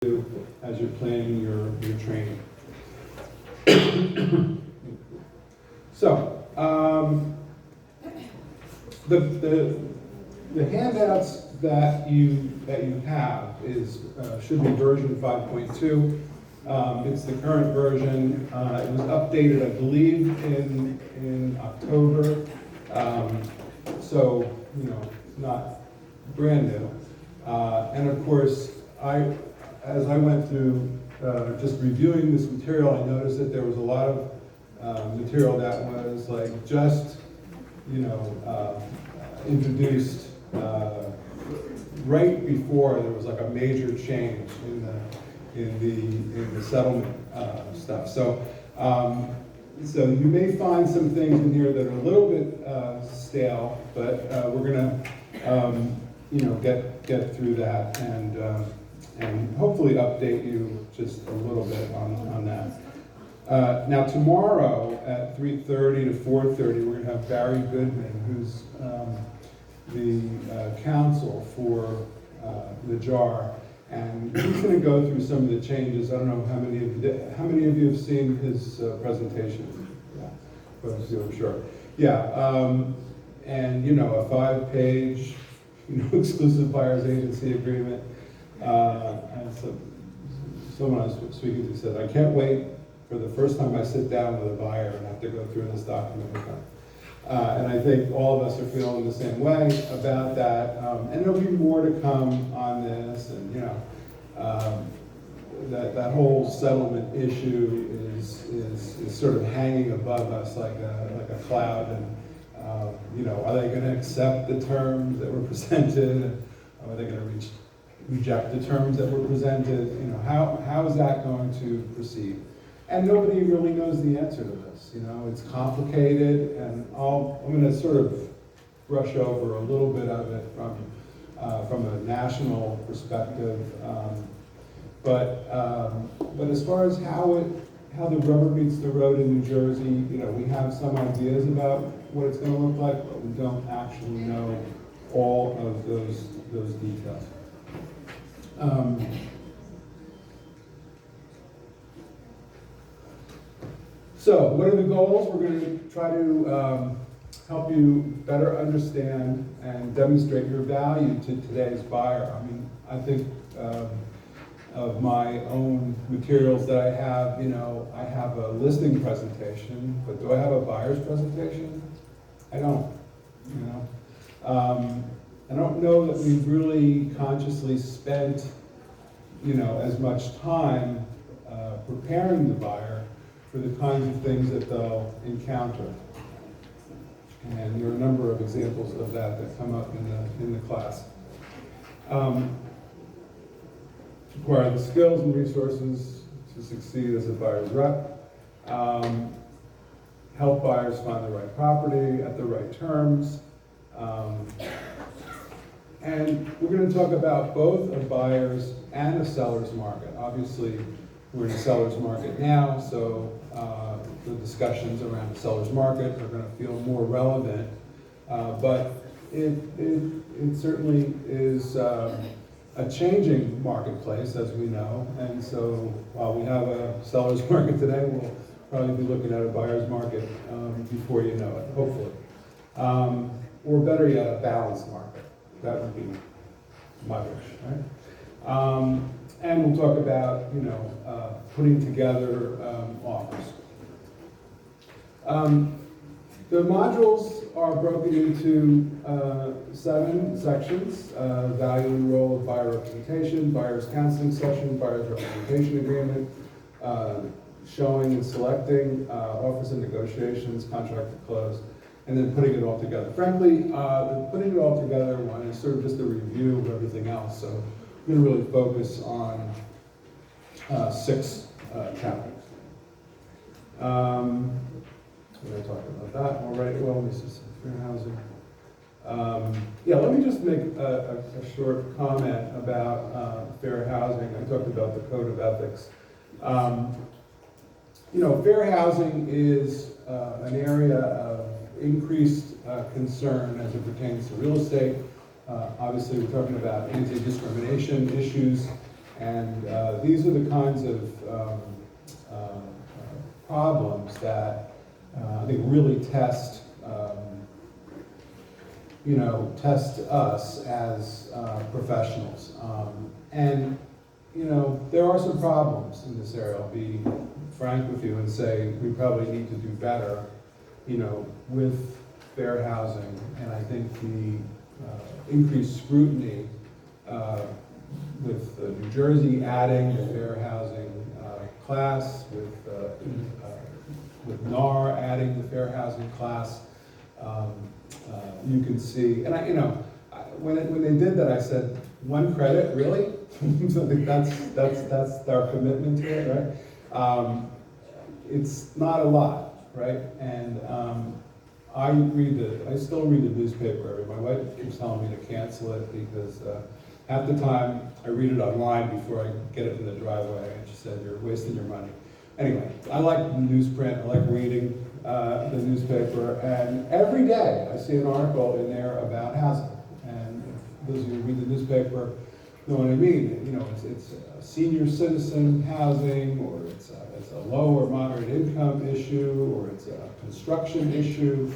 do as you're planning your training. So, the handouts that you have is should be version 5.2. It's the current version. It was updated, I believe, in October. So it's not brand new. And of course, as I went through just reviewing this material, I noticed that there was a lot of material that was like just, introduced right before there was like a major change in the settlement stuff. So so you may find some things in here that are a little bit stale, but we're gonna get through that and hopefully update you just a little bit on that. Now tomorrow at 3:30 to 4:30, we're gonna have Barry Goodman, who's the counsel for the JAR, and he's going to go through some of the changes. I don't know how many of you have seen his presentation. Yeah, but I'm sure. Yeah, and a 5-page exclusive buyer's agency agreement. And so someone I was speaking to said, I can't wait for the first time I sit down with a buyer and have to go through this document with them. And I think all of us are feeling the same way about that. And there'll be more to come on this, and that whole settlement issue is sort of hanging above us like a cloud. And are they going to accept the terms that were presented? Are they going to reject the terms that were presented? How is that going to proceed? And nobody really knows the answer to this. It's complicated, and I'm going to sort of brush over a little bit of it from a national perspective. But as far as how the rubber meets the road in New Jersey, we have some ideas about what it's going to look like, but we don't actually know all of those details. So, what are the goals? We're going to try to help you better understand and demonstrate your value to today's buyer. I think of my own materials that I have, I have a listing presentation, but do I have a buyer's presentation? I don't, I don't know that we've really consciously spent, as much time preparing the buyer for the kinds of things that they'll encounter. And there are a number of examples of that come up in the class. Acquire the skills and resources to succeed as a buyer's rep. Help buyers find the right property at the right terms. And we're going to talk about both a buyer's and a seller's market. Obviously, we're in a seller's market now, so the discussions around the seller's market are going to feel more relevant. But it certainly is a changing marketplace, as we know. And so while we have a seller's market today, we'll probably be looking at a buyer's market before you know it, hopefully. Or better yet, a balanced market. That would be my wish, right? And we'll talk about, putting together offers. The modules are broken into 7 sections: value and role of buyer representation, buyer's counseling session, buyer's representation agreement, showing and selecting, offers and negotiations, contract to close, and then putting it all together. Frankly, the putting it all together one is sort of just a review of everything else. So I'm going to really focus on 6 chapters. I talked about that already. Well, this is fair housing. Let me just make a short comment about fair housing. I talked about the code of ethics. Fair housing is an area of increased concern as it pertains to real estate. Obviously, we're talking about anti-discrimination issues, And these are the kinds of problems that I think really test test us as professionals. And there are some problems in this area. I'll be frank with you and say we probably need to do better, with fair housing. And I think the increased scrutiny with New Jersey adding the fair housing class, with NAR adding the fair housing class, you can see, and when they did that, I said, one credit, really? So I think that's our commitment to it, right? It's not a lot, right? And I still read the newspaper. My wife keeps telling me to cancel it because half the time I read it online before I get it in the driveway, and she said, you're wasting your money. Anyway, I like newsprint, I like reading the newspaper, and every day I see an article in there about housing. And if those of you who read the newspaper know what I mean. It's a senior citizen housing, or it's a low or moderate income issue, or it's a construction issue.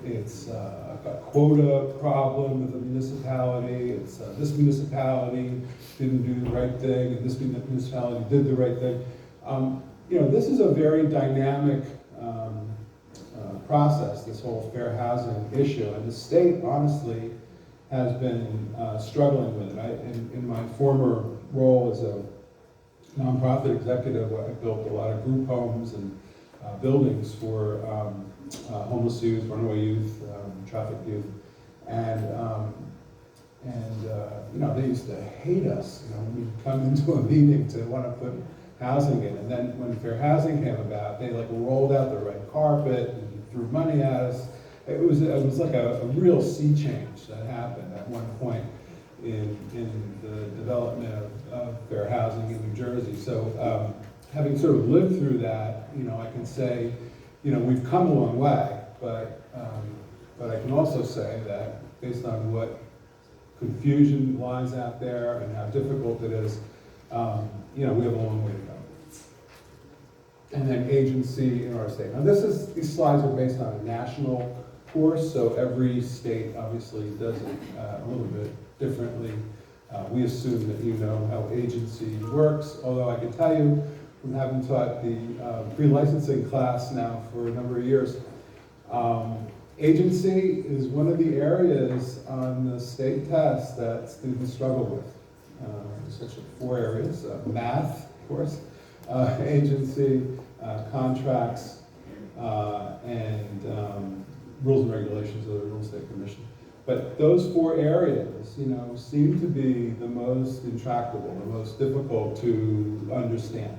It's a quota problem with a municipality. It's this municipality didn't do the right thing, and this municipality did the right thing. This is a very dynamic process, this whole fair housing issue, and the state, honestly, has been struggling with it. In my former role as a nonprofit executive, I built a lot of group homes and buildings for homeless youth, runaway youth, trafficked youth, and they used to hate us. When we'd come into a meeting to want to put housing in, and then when fair housing came about, they rolled out the red carpet and threw money at us. It was like a real sea change that happened at one point in the development of fair housing in New Jersey. So having sort of lived through that, I can say, we've come a long way, but I can also say that based on what confusion lies out there and how difficult it is, we have a long way to go. And then agency in our state. Now these slides are based on a national course, so every state obviously does it a little bit differently. We assume that you know how agency works, although I can tell you from having taught the pre-licensing class now for a number of years, agency is one of the areas on the state test that students struggle with. There's such 4 areas, math, of course, agency, contracts, and rules and regulations of the Real Estate Commission. But those 4 areas, seem to be the most intractable, the most difficult to understand.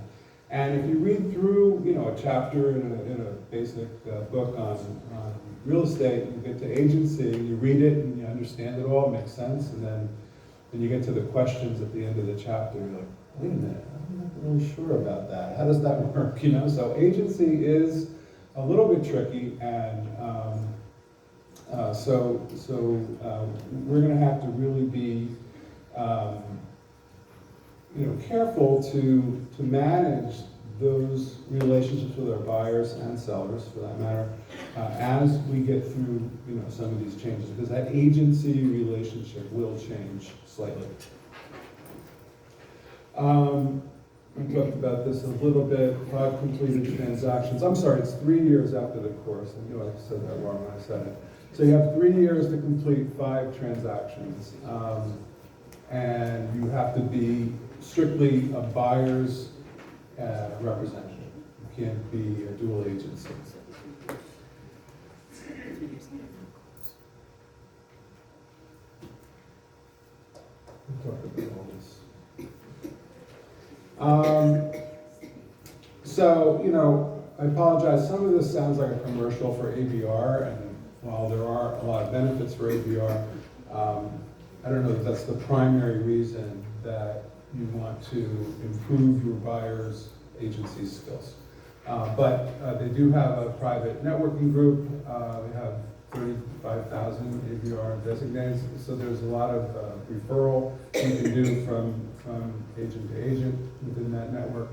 And if you read through, a chapter in a basic book on real estate, you get to agency, you read it and you understand it all, it makes sense, and then you get to the questions at the end of the chapter, you're like, wait a minute, I'm not really sure about that. How does that work? So agency is a little bit tricky, and so we're going to have to really be, careful to manage those relationships with our buyers and sellers, for that matter, as we get through, some of these changes, because that agency relationship will change slightly. We talked about this a little bit, 5 completed transactions. I'm sorry, it's 3 years after the course. I knew I said that wrong when I said it. So you have 3 years to complete 5 transactions. And you have to be strictly a buyer's representative. You can't be a dual agency. We'll talk about all this. I apologize. Some of this sounds like a commercial for ABR, and while there are a lot of benefits for ABR, I don't know if that's the primary reason that you want to improve your buyer's agency skills. But they do have a private networking group. They have 35,000 ABR designated. So there's a lot of referral you can do from agent to agent within that network.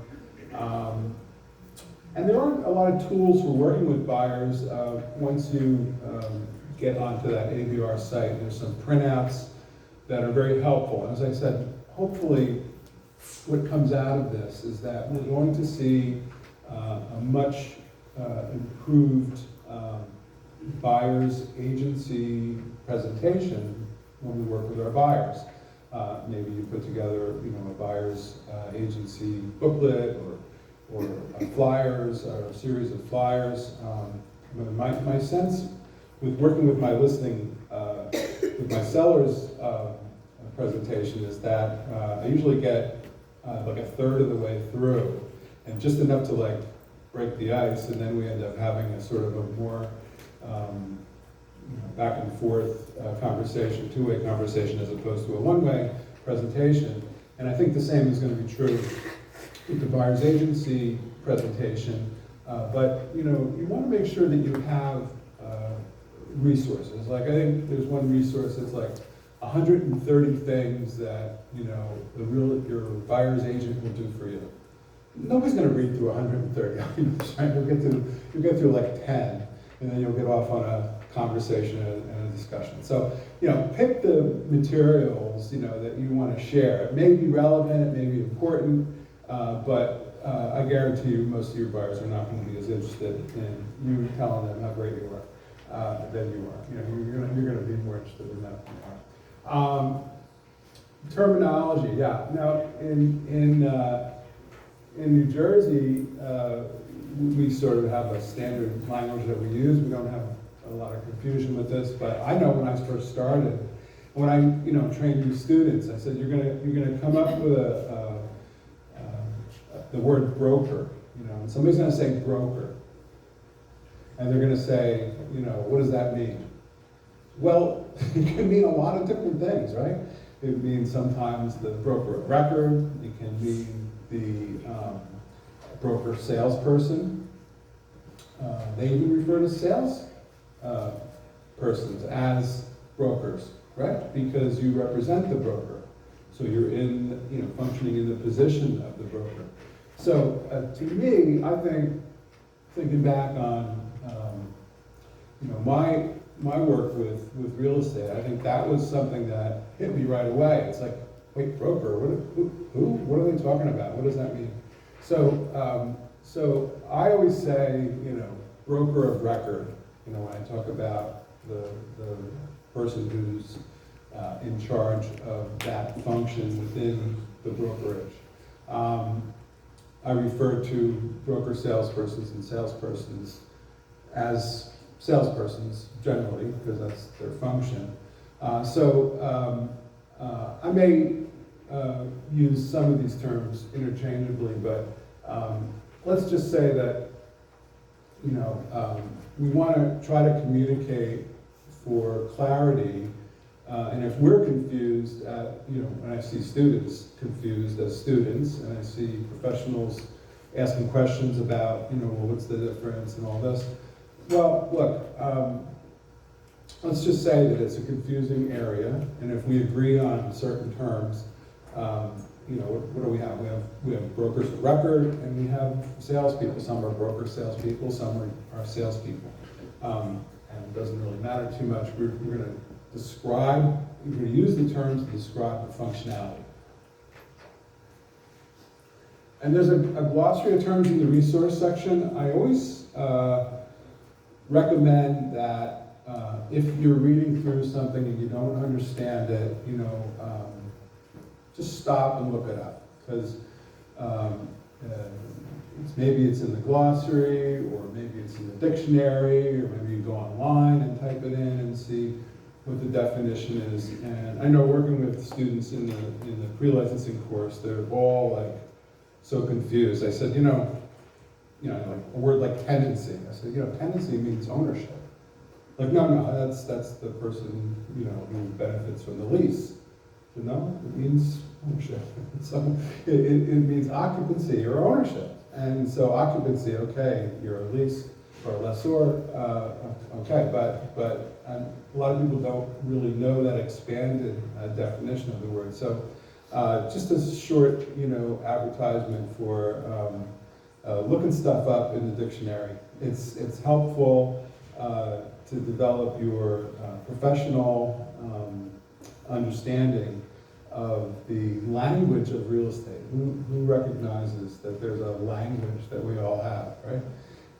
And there are a lot of tools for working with buyers. Once you get onto that ABR site, there's some printouts that are very helpful. As I said, hopefully what comes out of this is that we're going to see a much improved buyer's agency presentation when we work with our buyers. Maybe you put together, a buyer's agency booklet or flyers, or a series of flyers. My sense with working with my listing, with my seller's presentation is that I usually get like a third of the way through, and just enough to like break the ice, and then we end up having a sort of a more back and forth conversation, two-way conversation, as opposed to a one-way presentation. And I think the same is going to be true with the buyer's agency presentation. But you want to make sure that you have resources. Like, I think there's one resource that's like 130 things that your buyer's agent will do for you. Nobody's going to read through 130 items, right? You'll get through like 10, and then you'll get off on a conversation and a discussion. So, pick the materials, that you want to share. It may be relevant, it may be important, but I guarantee you most of your buyers are not going to be as interested in you telling them how great you are than you are. You're going to be more interested in that than you are. Terminology, yeah. Now, in New Jersey, we sort of have a standard language that we use. We don't have a lot of confusion with this, but I know when I first started, when I trained new students, I said you're gonna come up with the word broker, and somebody's gonna say broker, and they're gonna say, what does that mean? Well, it can mean a lot of different things, right? It means sometimes the broker of record. It can mean the broker salesperson. They even refer to sales persons as brokers, right? Because you represent the broker. So you're functioning in the position of the broker. So to me, I think, thinking back on, my work with real estate, I think that was something that hit me right away. It's like, wait, broker, who? What are they talking about? What does that mean? So, so I always say, broker of record, when I talk about the person who's in charge of that function within the brokerage. I refer to broker salespersons and salespersons as salespersons generally, because that's their function. I may use some of these terms interchangeably, but let's just say that we want to try to communicate for clarity, and if we're confused, when I see students confused as students, and I see professionals asking questions about, well, what's the difference and all this. Well, look, let's just say that it's a confusing area, and if we agree on certain terms, what do we have? We have brokers of record, and we have salespeople. Some are broker salespeople, some are salespeople. And it doesn't really matter too much. We're going to use the terms to describe the functionality. And there's a glossary of terms in the resource section. I always recommend that if you're reading through something and you don't understand it, just stop and look it up, because maybe it's in the glossary, or maybe it's in the dictionary, or maybe you go online and type it in and see what the definition is. And I know working with students in the pre-licensing course, they're all like so confused. I said, like a word like tenancy. I said, tenancy means ownership. Like, no, that's the person who benefits from the lease. No, it means ownership. So it means occupancy or ownership. And so occupancy, okay, you're a lease for a lessor, okay, but a lot of people don't really know that expanded definition of the word. So just a short, advertisement for looking stuff up in the dictionary. It's helpful to develop your professional understanding of the language of real estate. Who recognizes that there's a language that we all have, right?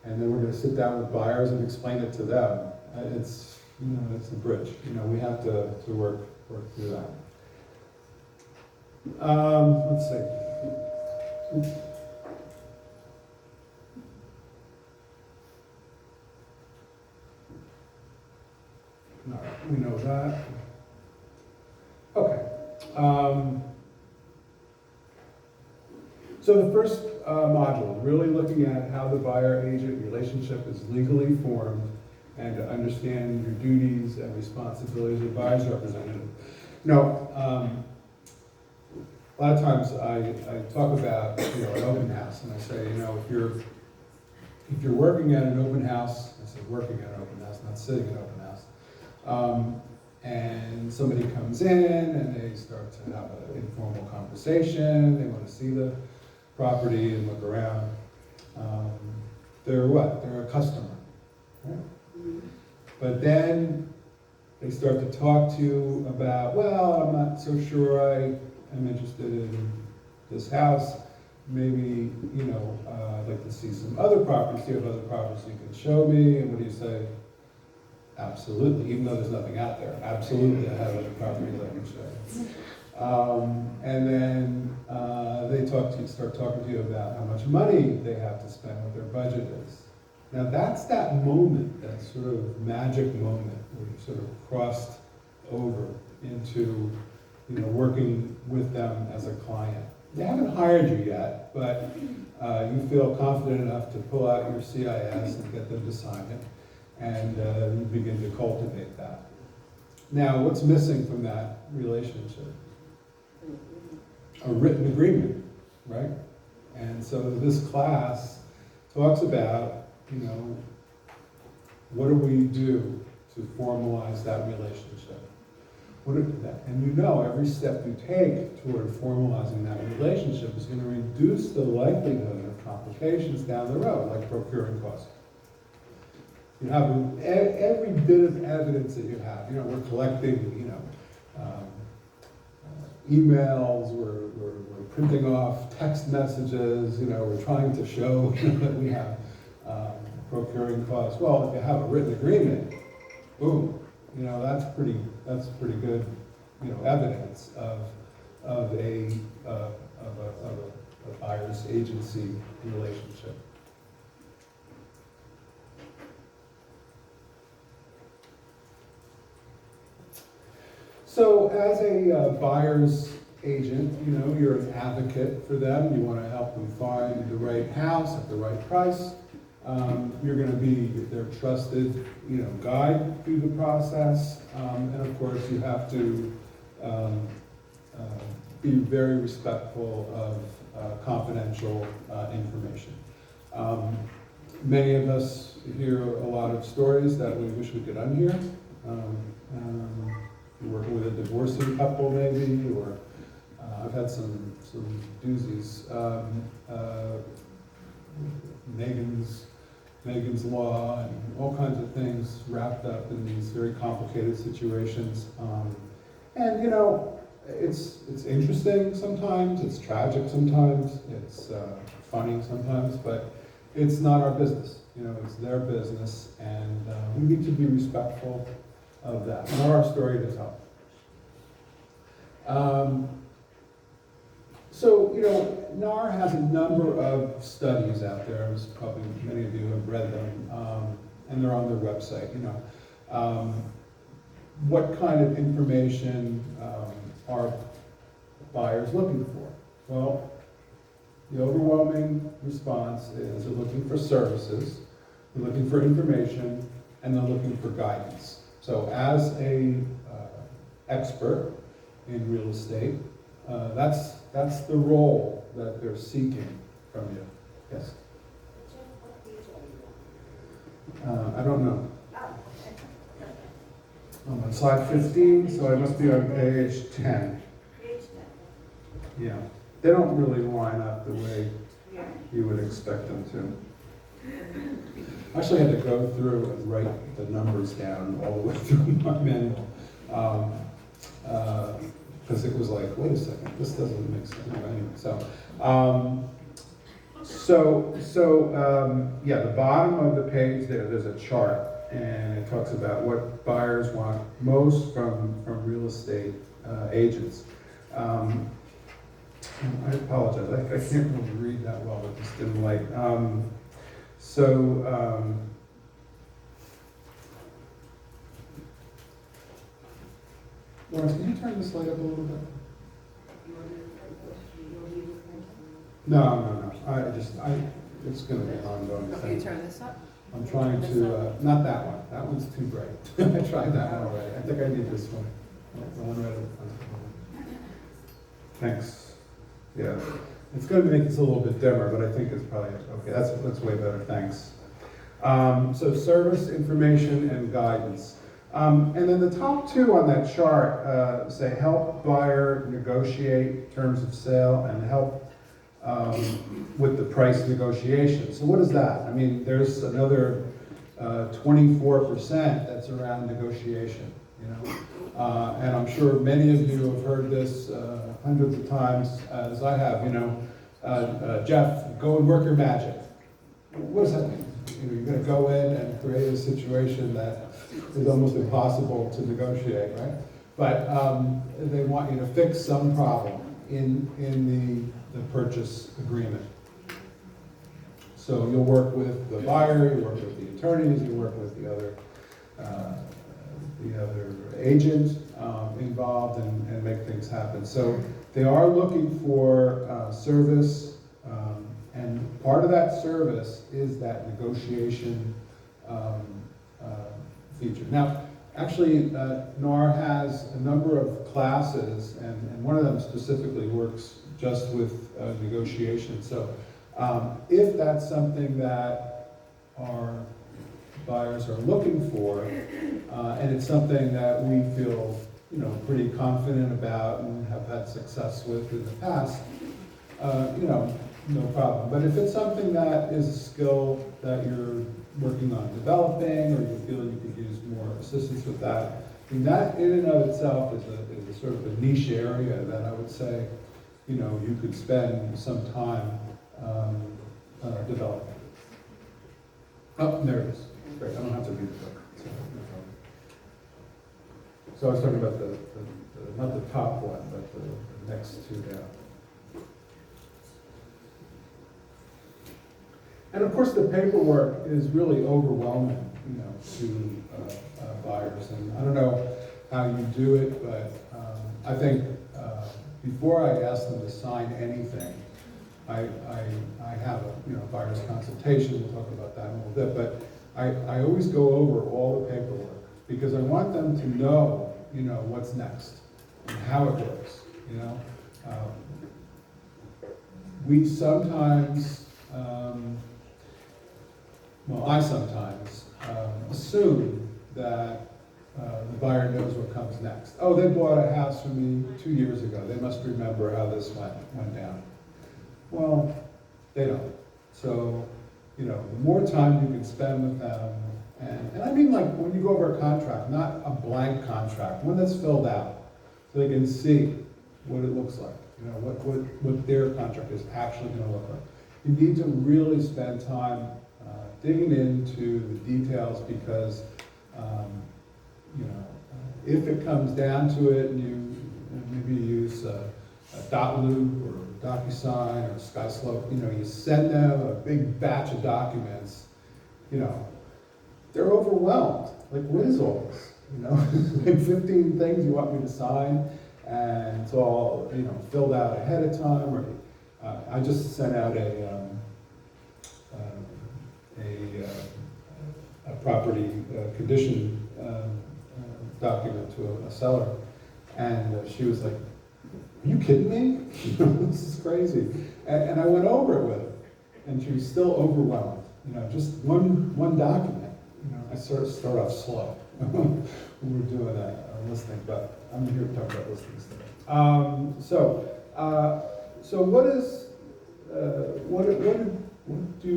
And then we're going to sit down with buyers and explain it to them. It's a bridge. We have to work through that. Let's see. Oops. All right, we know that. Okay. So the first module, really looking at how the buyer-agent relationship is legally formed and to understand your duties and responsibilities as a buyer's representative. A lot of times I talk about an open house, and I say, if you're working at an open house, I say working at an open house, not sitting at an open house, and somebody comes in and they start to have an informal conversation, they want to see the property and look around. They're what? They're a customer, right? Mm-hmm. But then they start to talk to you about, well, I'm not so sure I am interested in this house. Maybe, I'd like to see some other properties. Do you have other properties you can show me? And what do you say? Absolutely, even though there's nothing out there. Absolutely, I have other properties I can show you. And then they start talking to you about how much money they have to spend, what their budget is. Now that's that moment, that sort of magic moment where you sort of crossed over into, working with them as a client. They haven't hired you yet, but you feel confident enough to pull out your CIS and get them to sign it, and you begin to cultivate that. Now, what's missing from that relationship? A written agreement, right? And so this class talks about, what do we do to formalize that relationship? And every step you take toward formalizing that relationship is going to reduce the likelihood of complications down the road, like procuring costs. You have every bit of evidence that you have. We're collecting, emails, we're printing off text messages, we're trying to show that we have procuring costs. Well, if you have a written agreement, boom, that's pretty good, evidence of a buyer's agency relationship. So as a buyer's agent, you're an advocate for them. You want to help them find the right house at the right price. You're going to be their trusted, guide through the process. And of course, you have to be very respectful of confidential information. Many of us hear a lot of stories that we wish we could unhear. You're working with a divorcing couple, maybe, or I've had some doozies. Megan's Law and all kinds of things wrapped up in these very complicated situations. And it's interesting sometimes, it's tragic sometimes, it's funny sometimes, but it's not our business. It's their business, and we need to be respectful of that. And our story to tell. So, NAR has a number of studies out there, as probably many of you have read them, and they're on their website. What kind of information are buyers looking for? Well, the overwhelming response is they're looking for services, they're looking for information, and they're looking for guidance. So as a expert in real estate, that's the role that they're seeking from you. Yes? I don't know. I'm on slide 15, so I must be on page 10. Yeah, they don't really line up the way you would expect them to. I actually had to go through and write the numbers down all the way through my manual. Because it was like, wait a second, this doesn't make sense. Anyway, yeah, the bottom of the page there's a chart, and it talks about what buyers want most from real estate agents. I apologize, I can't really read that well with this dim light. Lawrence, can you turn this light up a little bit? No. It's going to be an ongoing Can thing. you turn this up? I'm trying to, not that one. That one's too bright. I tried that one already. I think I need this one. The one right in front. Thanks. Yeah. It's going to make this a little bit dimmer, but I think it's probably, okay, that's way better. Thanks. So service, information, and guidance. And then the top two on that chart say help buyer negotiate terms of sale and help with the price negotiation. So what is that? I mean, there's another 24% that's around negotiation, you know? And I'm sure many of you have heard this hundreds of times, as I have, you know, Jeff, go and work your magic. What does that mean? You know, you're going to go in and create a situation that is almost impossible to negotiate, right? But they want you to fix some problem in the purchase agreement. So you'll work with the buyer, you work with the attorneys, you work with the other agent involved and make things happen. So they are looking for service, and part of that service is that negotiation feature. Now, actually, NAR has a number of classes, and one of them specifically works just with negotiation. So if that's something that our buyers are looking for, and it's something that we feel, you know, pretty confident about and have had success with in the past, you know, no problem. But if it's something that is a skill that you're working on developing, or you feel you could use more assistance with that, and that in and of itself is a sort of a niche area that I would say, you know, you could spend some time developing. Oh, there it is. Great. I don't have to read the book. So I was talking about the not the top one, but the next two down. And of course, the paperwork is really overwhelming, you know, to buyers. And I don't know how you do it, but I think before I ask them to sign anything, I have a buyer's consultation. We'll talk about that in a little bit, but I always go over all the paperwork because I want them to know, you know, what's next and how it works. You know, we sometimes. I sometimes assume that the buyer knows what comes next. Oh, they bought a house from me 2 years ago. They must remember how this went down. Well, they don't. So, you know, the more time you can spend with them, and I mean like when you go over a contract, not a blank contract, one that's filled out, so they can see what it looks like, you know, what their contract is actually going to look like. You need to really spend time digging into the details because, you know, if it comes down to it and you maybe use a Dotloop or DocuSign or SkySlope, you know, you send them a big batch of documents, you know, they're overwhelmed. Like, what is all this? You know, like 15 things you want me to sign, and it's all, you know, filled out ahead of time. Or I just sent out a property condition document to a seller, and she was like, "Are you kidding me? This is crazy." And I went over it with her, and she was still overwhelmed. You know, just one document. I sort of start off slow when we're doing that, listening, but I'm here to talk about listening today. So what do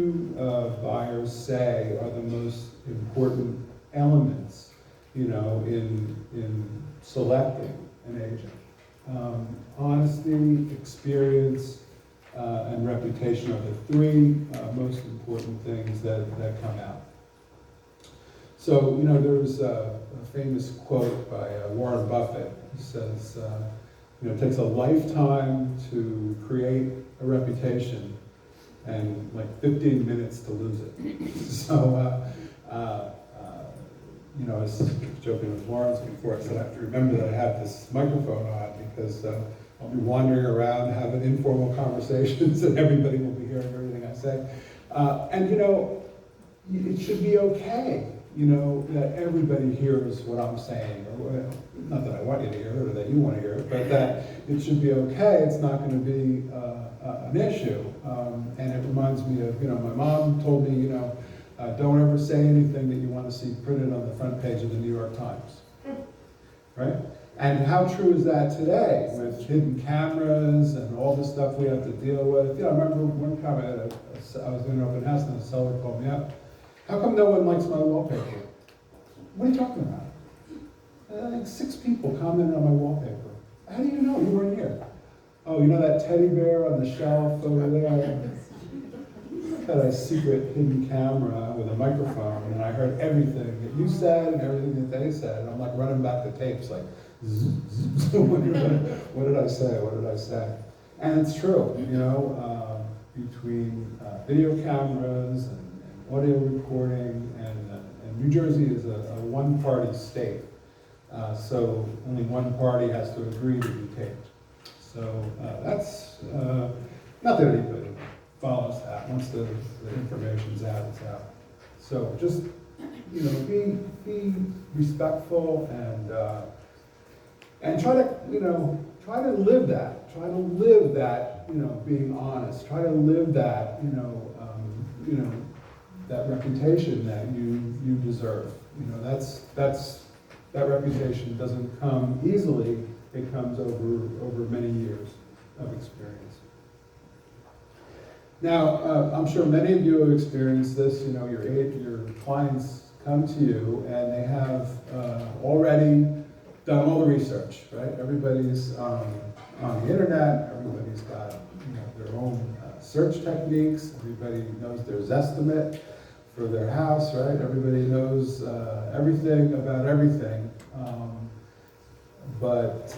buyers say are the most important elements, in selecting an agent? Honesty, experience, and reputation are the three most important things that come out. So, there's a famous quote by Warren Buffett. He says, it takes a lifetime to create a reputation and like 15 minutes to lose it. So, I was joking with Lawrence before. I said I have to remember that I have this microphone on because I'll be wandering around having informal conversations and everybody will be hearing everything I say. And it should be okay, that everybody hears what I'm saying, or not that I want you to hear it or that you want to hear it, but that it should be okay. It's not going to be an issue. And it reminds me of, my mom told me, don't ever say anything that you want to see printed on the front page of the New York Times, right? And how true is that today with hidden cameras and all the stuff we have to deal with? I remember one time I was in an open house and the seller called me up. How come no one likes my wallpaper? What are you talking about? Like 6 people commented on my wallpaper. How do you know? You weren't here. Oh, that teddy bear on the shelf over there? I had a secret hidden camera with a microphone, and I heard everything that you said and everything that they said. And I'm like running back the tapes, like, zzz, zzz, what did I say? What did I say? And it's true, between video cameras and audio recording, and New Jersey is a one-party state, so only one party has to agree to be taped. So that's not that anybody follows that. Once the information's out, it's out. So just be respectful and try to live that. Try to live that. Being honest. Try to live that. That reputation that you deserve. That reputation doesn't come easily. It comes over many years of experience. Now, I'm sure many of you have experienced this. Your clients come to you and they have already done all the research, right? Everybody's on the internet. Everybody's got their own search techniques. Everybody knows their Zestimate for their house, right? Everybody knows everything about everything. But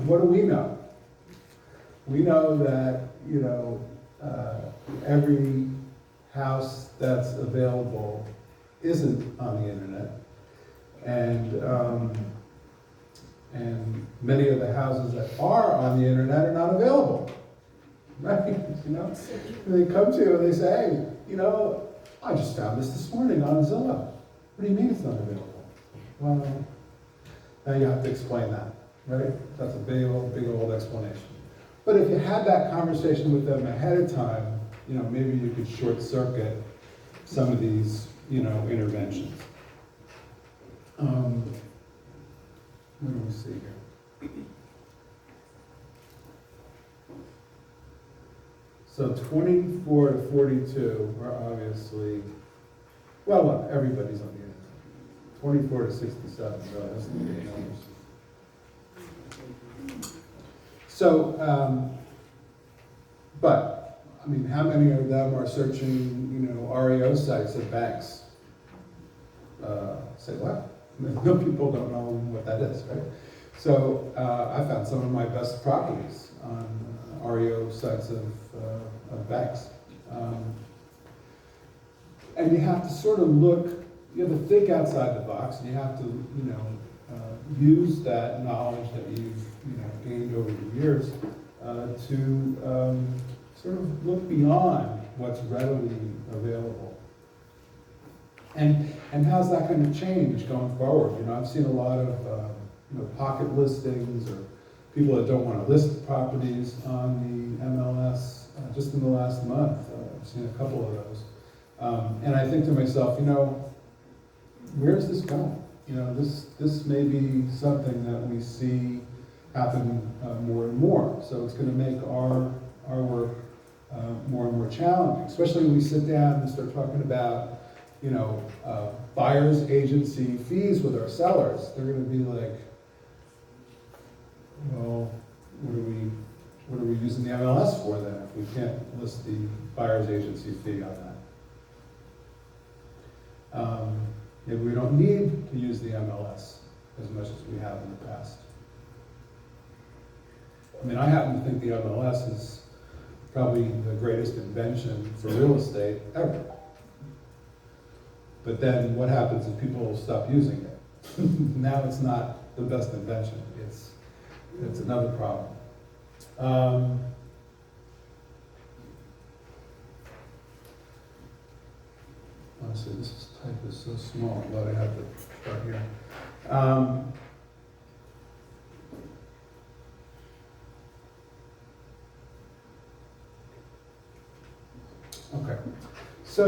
what do we know? We know that every house that's available isn't on the internet, and many of the houses that are on the internet are not available. Right? They come to you and they say, hey, I just found this morning on Zillow. What do you mean it's not available? Well, now you have to explain that, right? That's a big old explanation. But if you had that conversation with them ahead of time, maybe you could short circuit some of these, interventions. What do we see here? So 24 to 42 are obviously, well, look, everybody's on the internet. 24 to 67, so that's the big numbers. So, but, how many of them are searching, REO sites at banks? Say what? No, people don't know what that is, right? So, I found some of my best properties on REO sites of banks. And you have to sort of look, you have to think outside the box, and you have to, use that knowledge that you've, gained over the years to sort of look beyond what's readily available. And how's that going to change going forward? I've seen a lot of, pocket listings or people that don't want to list properties on the MLS just in the last month. I've seen a couple of those. And I think to myself, where's this going? This may be something that we see happen more and more. So it's going to make our work more and more challenging, especially when we sit down and start talking about, buyer's agency fees with our sellers. They're going to be like, well, what are we using the MLS for then if we can't list the buyer's agency fee on that? Maybe we don't need to use the MLS as much as we have in the past. I mean, I happen to think the MLS is probably the greatest invention for real estate ever. But then what happens if people stop using it? Now it's not the best invention. It's another problem. Honestly, this type is so small, I'm glad I have to start here. Okay, so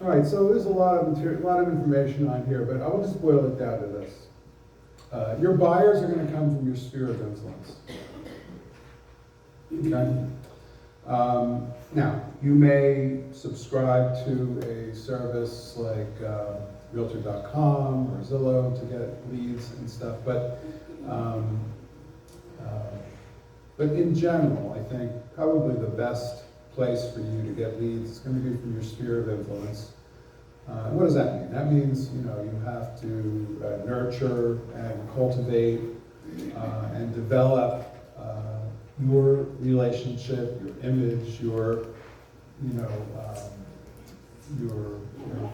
all right, so there's a lot of material, a lot of information on here, but I will just boil it down to this. Your buyers are going to come from your sphere of influence. Okay? Now, you may subscribe to a service like Realtor.com or Zillow to get leads and stuff, but in general, I think probably the best place for you to get leads is going to be from your sphere of influence. What does that mean? That means, you have to nurture and cultivate and develop your relationship, your image, your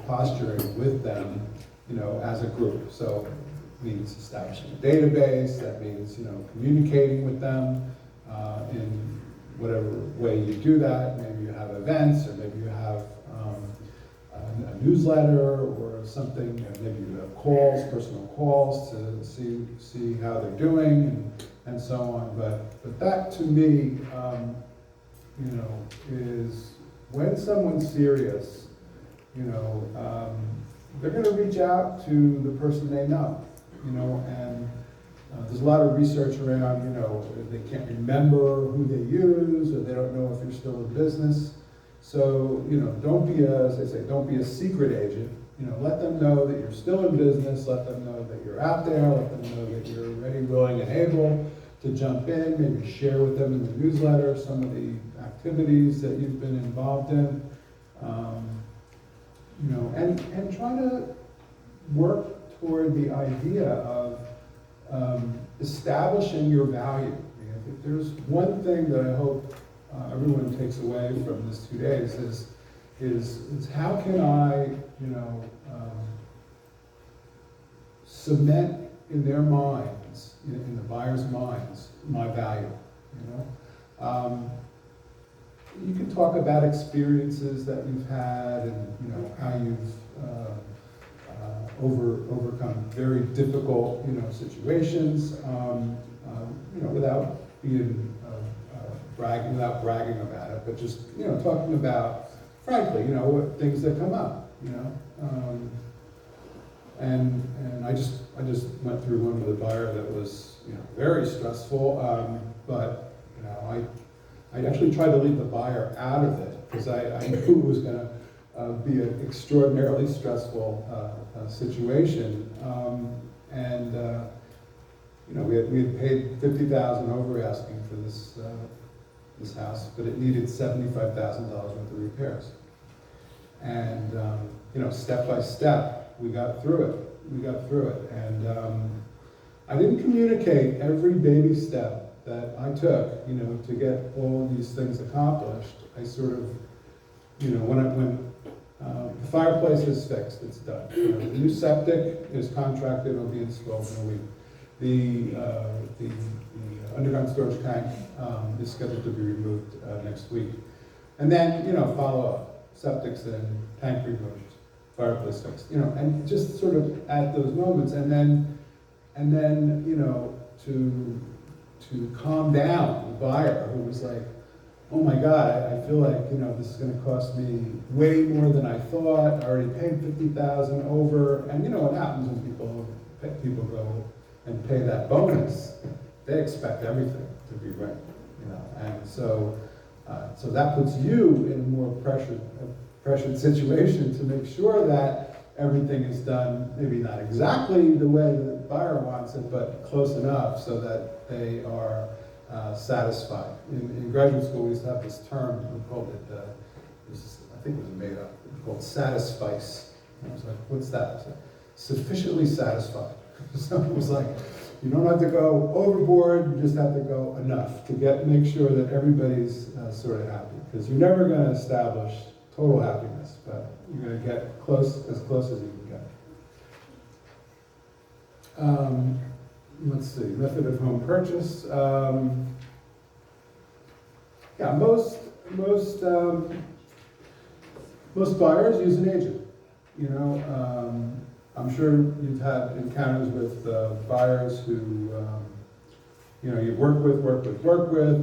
posturing with them, as a group. So it means establishing a database. That means, communicating with them in whatever way you do that. Maybe you have events, or maybe you have a newsletter or something. Maybe you have calls, personal calls to see how they're doing and so on. But that to me, is when someone's serious, they're going to reach out to the person they know, and there's a lot of research around, they can't remember who they use, or they don't know if you're still in business. So, don't be as they say, don't be a secret agent. Let them know that you're still in business, let them know that you're out there, let them know that you're ready, willing, and able to jump in, maybe share with them in the newsletter some of the activities that you've been involved in, and try to work toward the idea of establishing your value. If there's one thing that I hope everyone takes away from this 2 days is how can I, cement in their minds, in the buyer's minds, my value. You can talk about experiences that you've had and how you've overcome very difficult situations, without being without bragging about it, but just talking about frankly what things that come up, and I just went through one with a buyer that was very stressful, but I actually tried to leave the buyer out of it because I knew it was going to be an extraordinarily stressful situation, and we had paid $50,000 over asking for this house, but it needed $75,000 worth of repairs. And step by step, we got through it. And I didn't communicate every baby step that I took, to get all these things accomplished. I sort of, when the fireplace is fixed, it's done. The new septic is contracted, it'll be installed in a week. The underground storage tank is scheduled to be removed next week. And then, follow up, septic's in, tank removed, fireplace fixed, and just sort of at those moments, and then, to calm down the buyer who was like, oh my God, I feel like, this is gonna cost me way more than I thought. I already paid $50,000 over. And you know what happens when people go and pay that bonus? They expect everything to be right, And so that puts you in a more pressured situation to make sure that everything is done, maybe not exactly the way the buyer wants it, but close enough so that they are satisfied. In graduate school, we used to have this term, we called it, I think it was made up, called satisfice. I was like, what's that? I was like, sufficiently satisfied. So it was like, you don't have to go overboard, you just have to go enough to make sure that everybody's sort of happy. Because you're never going to establish total happiness, but you're going to get as close as you can get. Let's see, method of home purchase. Most buyers use an agent. I'm sure you've had encounters with buyers who, you work with, at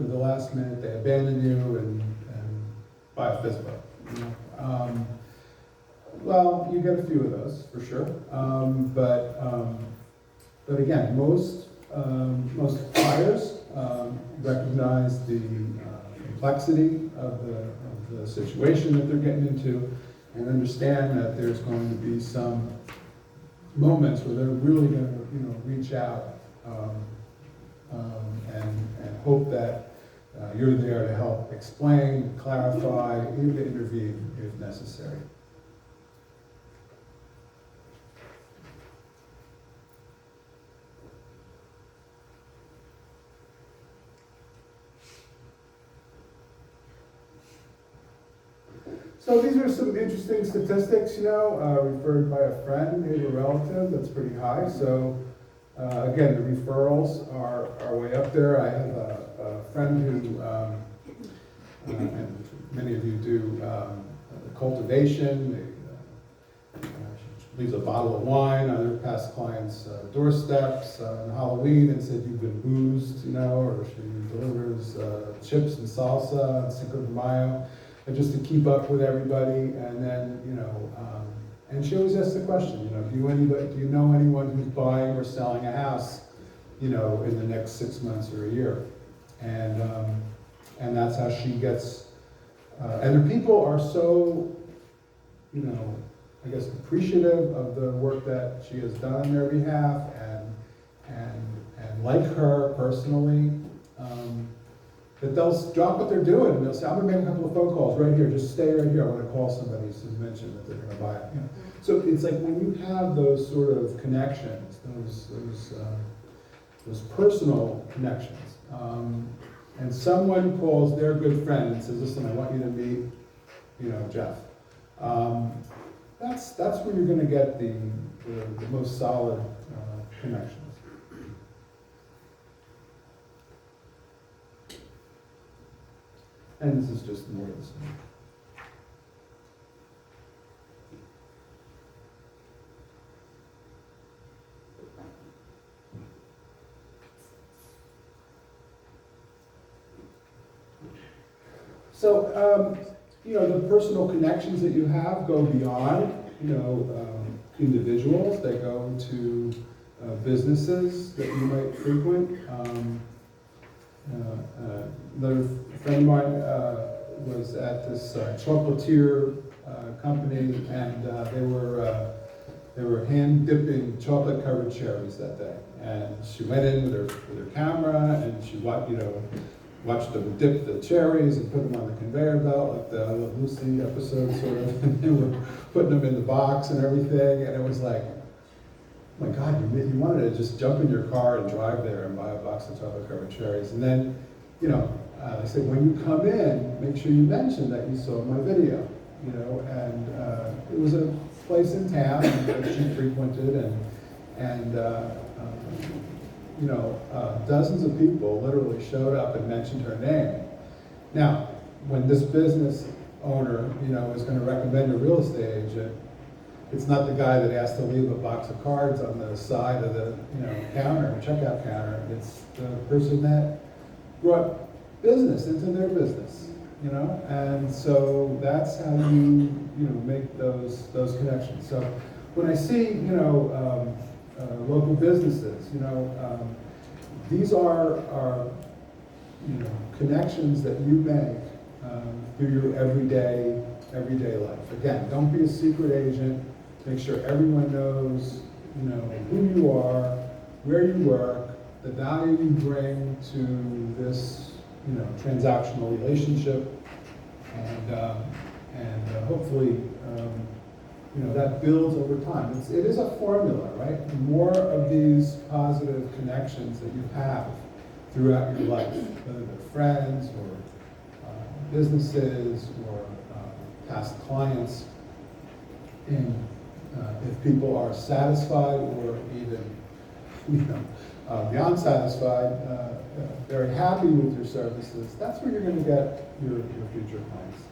the last minute they abandon you and buy a FSBO. Well, you get a few of those for sure, but again, most buyers recognize the complexity of the situation that they're getting into, and understand that there's going to be some moments where they're really going to, reach out and hope that you're there to help explain, clarify, even to intervene if necessary. So these are some interesting statistics, referred by a friend, maybe a relative, that's pretty high. So again, the referrals are way up there. I have a friend who, and many of you do, cultivation. She leaves a bottle of wine on her past clients' doorsteps on Halloween and said, you've been boozed, or she delivers chips and salsa on Cinco de Mayo. And just to keep up with everybody, and then, and she always asks the question, do you know anyone who's buying or selling a house, in the next 6 months or a year? And that's how she gets, and the people are so, I guess, appreciative of the work that she has done on their behalf, and like her personally, that they'll drop what they're doing and they'll say, I'm going to make a couple of phone calls right here, just stay right here, I want to call somebody who's mentioned that they're going to buy it. So it's like when you have those sort of connections, those personal connections, and someone calls their good friend and says, listen, I want you to meet, Jeff. That's where you're going to get the most solid connections. And this is just more of the same. So, the personal connections that you have go beyond, individuals. They go to businesses that you might frequent. Another friend of mine was at this chocolatier company, and they were hand dipping chocolate covered cherries that day. And she went in with her camera, and she watched them dip the cherries and put them on the conveyor belt, like the I Love Lucy episode sort of. And they were putting them in the box and everything, and it was like, oh my God, you wanted to just jump in your car and drive there and buy a box of chocolate covered cherries. And then, I said, when you come in, make sure you mention that you saw my video, and it was a place in town that she frequented, and dozens of people literally showed up and mentioned her name. Now, when this business owner, is going to recommend a real estate agent, it's not the guy that has to leave a box of cards on the side of the, counter, checkout counter. It's the person that brought business into their business, and so that's how you, make those connections. So when I see, local businesses, these are connections that you make through your everyday life. Again, don't be a secret agent. Make sure everyone knows, who you are, where you work, the value you bring to this, transactional relationship, and hopefully, that builds over time. It is a formula, right? The more of these positive connections that you have throughout your life, whether they're friends or businesses or past clients, and if people are satisfied or even, beyond satisfied, very happy with your services, that's where you're going to get your future clients.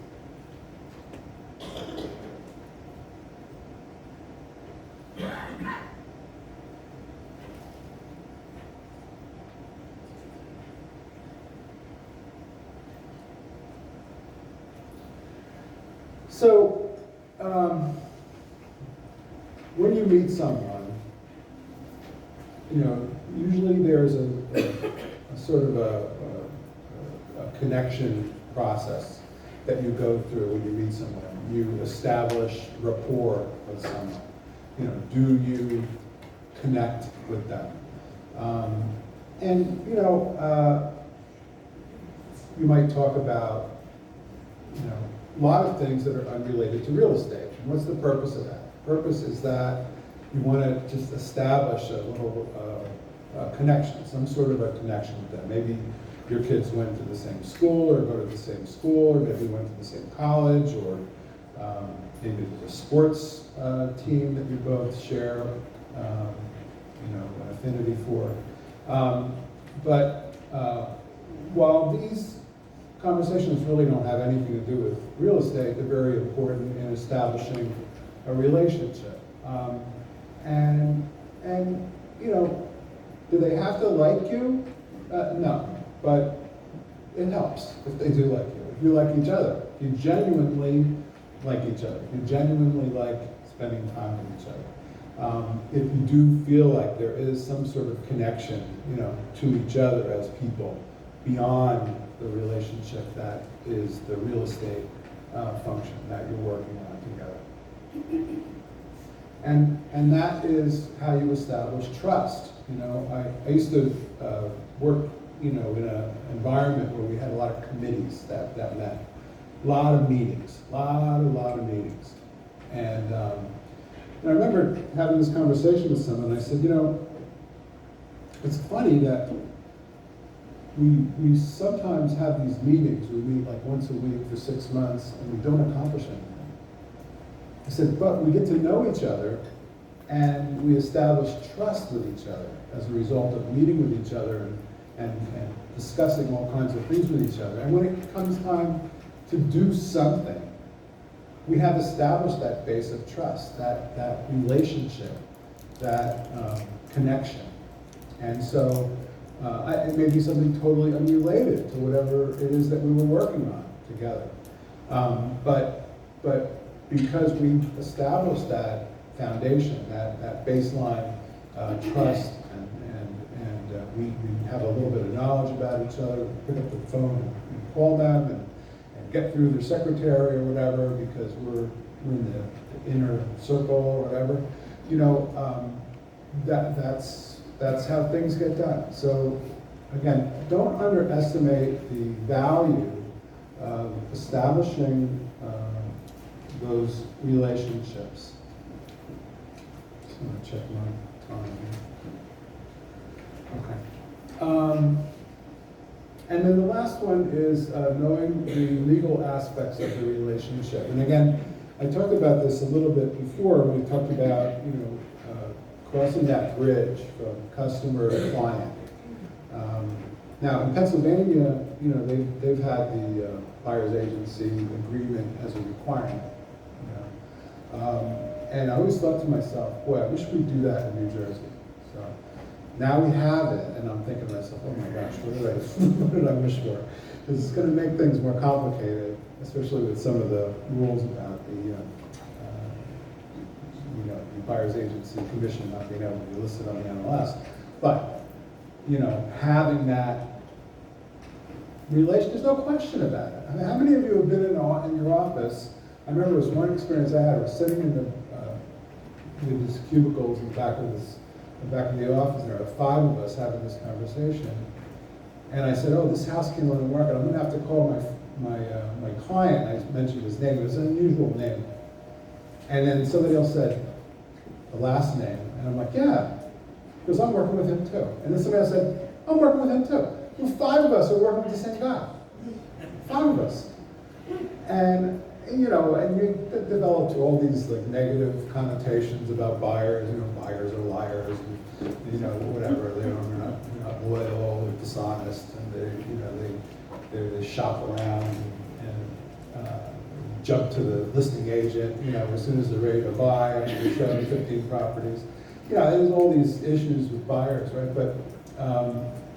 So, when you meet someone, usually there's a sort of a connection process that you go through when you meet someone. You establish rapport with someone. Do you connect with them? And you might talk about, a lot of things that are unrelated to real estate. And what's the purpose of that? The purpose is that you want to just establish a little connection, some sort of a connection with them. Maybe your kids went to the same school or go to the same school, or maybe went to the same college, or maybe there's a sports team that you both share an affinity for. But while these conversations really don't have anything to do with real estate, they're very important in establishing a relationship. And do they have to like you? No, but it helps if they do like you. If you like each other, if you genuinely like each other, if you genuinely like spending time with each other. If you do feel like there is some sort of connection, to each other as people beyond the relationship that is the real estate function that you're working on together. And that is how you establish trust. I used to work, in an environment where we had a lot of committees that met. A lot of meetings, a lot of meetings. And I remember having this conversation with someone. I said, it's funny that we sometimes have these meetings. We meet like once a week for 6 months, and we don't accomplish anything. I said, but we get to know each other, and we establish trust with each other as a result of meeting with each other and discussing all kinds of things with each other. And when it comes time to do something, we have established that base of trust, that relationship, that connection. And so it may be something totally unrelated to whatever it is that we were working on together. But because we've established that foundation, that baseline trust, and we have a little bit of knowledge about each other, we pick up the phone and call them and get through their secretary or whatever, because we're in the inner circle or whatever, that's how things get done. So again, don't underestimate the value of establishing those relationships. Just want to check my time here. Okay. And then the last one is knowing the legal aspects of the relationship. And again, I talked about this a little bit before when we talked about, crossing that bridge from customer to client. Now, in Pennsylvania, you know, they've had the buyer's agency agreement as a requirement. You know? And I always thought to myself, boy, I wish we'd do that in New Jersey. So now we have it, and I'm thinking to myself, oh my gosh, what did I wish for? Because it's going to make things more complicated, especially with some of the rules about the, you know, the buyer's agency commission not being able to be listed on the MLS. But, you know, having that relation, there's no question about it. I mean, how many of you have been in your office? I remember there was one experience I had. I was sitting in these cubicles in the back of the office, and there were 5 of us having this conversation. And I said, oh, this house came on the market. I'm going to have to call my client. I mentioned his name. It was an unusual name. And then somebody else said the last name. And I'm like, yeah, because I'm working with him too. And then somebody else said, I'm working with him too. Well, 5 of us are working with the same guy. 5 of us. And, you know, and you developed all these like negative connotations about buyers. You know, buyers are liars, and, you know, whatever. They're not loyal, they're dishonest, and they shop around and jump to the listing agent. You know, as soon as they're ready to buy, and they show them 15 properties. Yeah, there's all these issues with buyers, right? But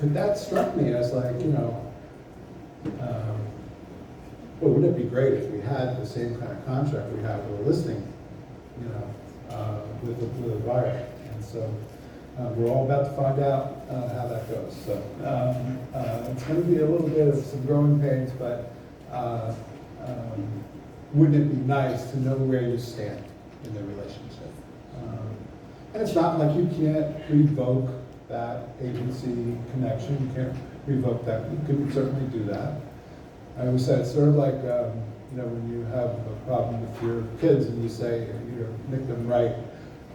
that struck me as like, you know. Well, wouldn't it be great if we had the same kind of contract we have with a listing, you know, with a buyer? And so we're all about to find out how that goes. So it's going to be a little bit of some growing pains, but wouldn't it be nice to know where you stand in the relationship? And it's not like you can't revoke that agency connection. You can't revoke that. You can certainly do that. I always said it's sort of like, you know, when you have a problem with your kids and you say, you make them write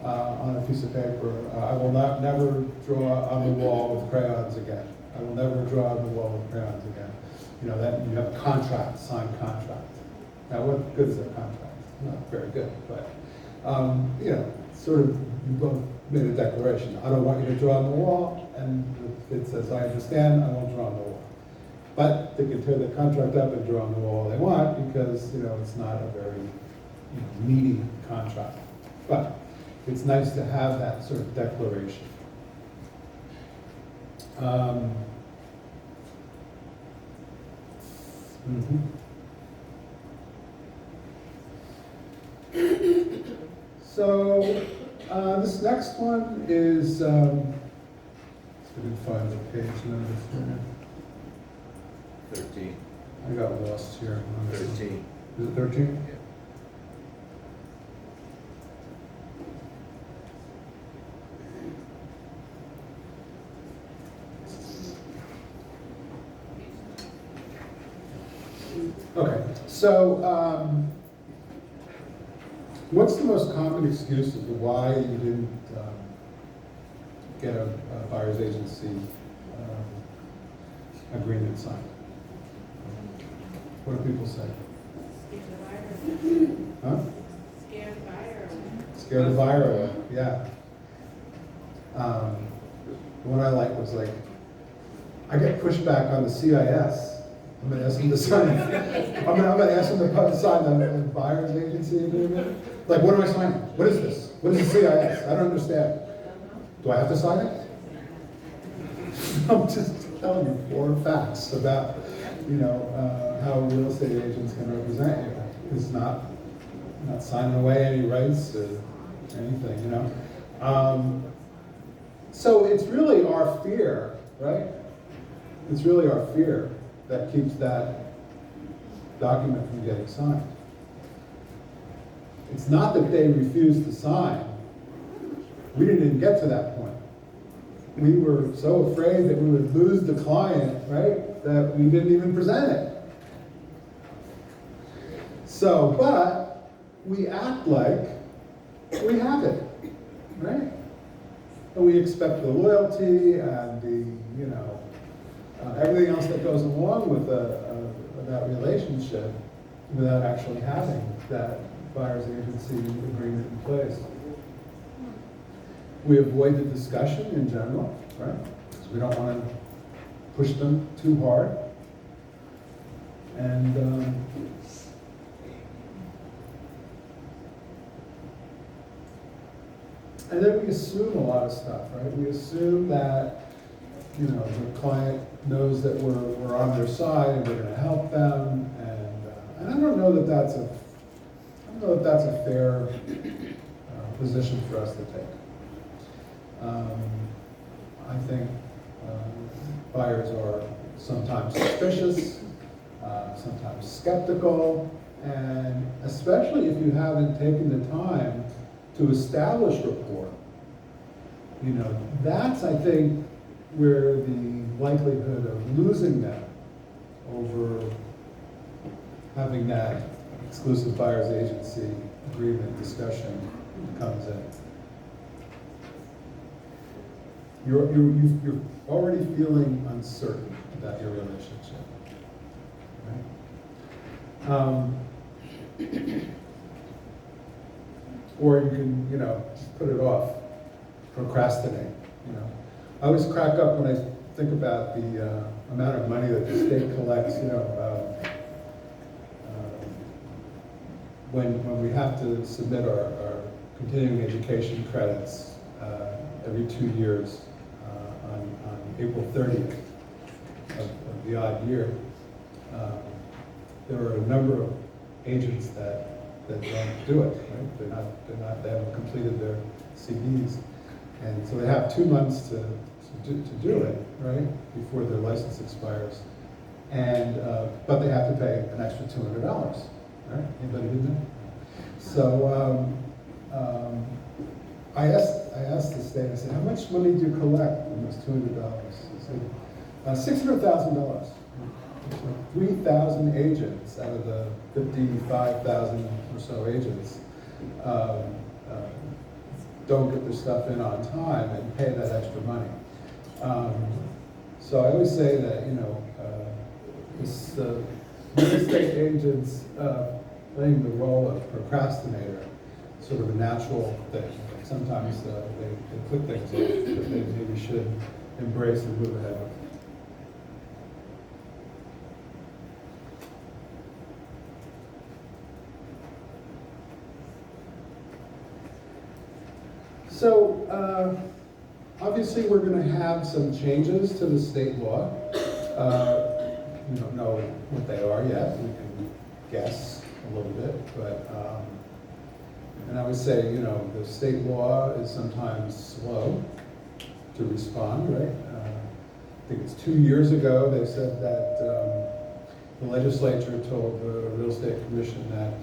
on a piece of paper, I will never draw on the wall with crayons again. I will never draw on the wall with crayons again. You know, that you have a contract, signed contract. Now, what good is that contract? Not very good, but, you know, sort of, you both made a declaration. I don't want you to draw on the wall, and it says, I understand, I won't draw on the wall. But they can tear the contract up and draw on the wall they want because, you know, it's not a very meaty contract. But it's nice to have that sort of declaration. So this next one is, let's see if we can find the page numbers here. 13. I got lost here. 13. Is it 13? Yeah. Okay, so what's the most common excuse as to why you didn't get a buyer's agency agreement signed? What do people say? Scared the buyer. Huh? Scared the buyer. Scared the buyer away, yeah. What I like was like, I get pushback on the CIS. I'm gonna ask them to sign, I'm gonna ask them to sign the buyer's agency agreement. Like, what am I signing? What is this? What is the CIS? I don't understand. Do I have to sign it? I'm just telling you 4 facts about, you know, how real estate agents can represent you. It's not signing away any rights or anything, you know. So it's really our fear, right? It's really our fear that keeps that document from getting signed. It's not that they refused to sign. We didn't even get to that point. We were so afraid that we would lose the client, right, that we didn't even present it. So, but we act like we have it, right? And we expect the loyalty and the, you know, everything else that goes along with that relationship without actually having that buyer's agency agreement in place. We avoid the discussion in general, right? Because we don't want to push them too hard. And then we assume a lot of stuff, right? We assume that, you know, the client knows that we're on their side and we're going to help them, and I don't know that that's a fair position for us to take. I think buyers are sometimes suspicious, sometimes skeptical, and especially if you haven't taken the time to establish rapport. You know, that's, I think, where the likelihood of losing them over having that exclusive buyer's agency agreement discussion comes in. You're already feeling uncertain about your relationship, right? Or you can, you know, just put it off, procrastinate, you know. I always crack up when I think about the amount of money that the state collects, you know, when we have to submit our continuing education credits every 2 years on April 30th of the odd year. There are a number of agents that don't do it, right? They haven't completed their CDs. And so they have 2 months to do it, right, before their license expires. And, but they have to pay an extra $200, right? Anybody do that? So I asked the state, I said, how much money do you collect on those $200? I said, $600,000. 3,000 agents out of the 55,000 or so agents don't get their stuff in on time and pay that extra money. So I always say that, you know, real estate agents playing the role of procrastinator, sort of a natural thing. Sometimes they put things off that they maybe should embrace and move ahead with. So, obviously we're going to have some changes to the state law. We don't know what they are yet. We can guess a little bit, but, and I would say, you know, the state law is sometimes slow to respond, right? I think it's 2 years ago they said that the legislature told the Real Estate Commission that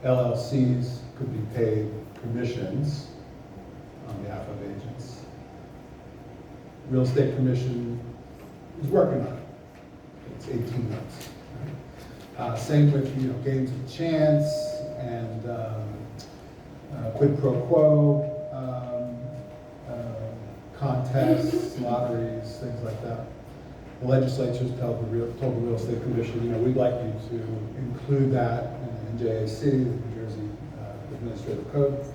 LLCs could be paid commissions on behalf of agents. Real Estate Commission is working on it. It's 18 months. Right? Same with, you know, games of chance and quid pro quo, contests, lotteries, things like that. The legislature's told the Real Estate Commission, you know, we'd like you to include that in NJAC, the New Jersey Administrative Code.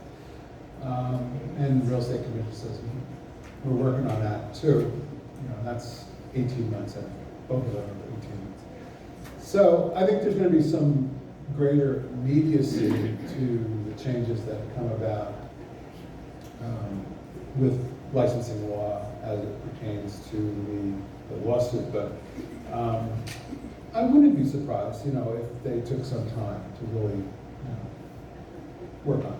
And the Real Estate Commission says, we're working on that too. You know, that's 18 months after. Both of them are 18 months. So I think there's going to be some greater immediacy to the changes that come about with licensing law as it pertains to the lawsuit. But I wouldn't be surprised, you know, if they took some time to really, you know, work on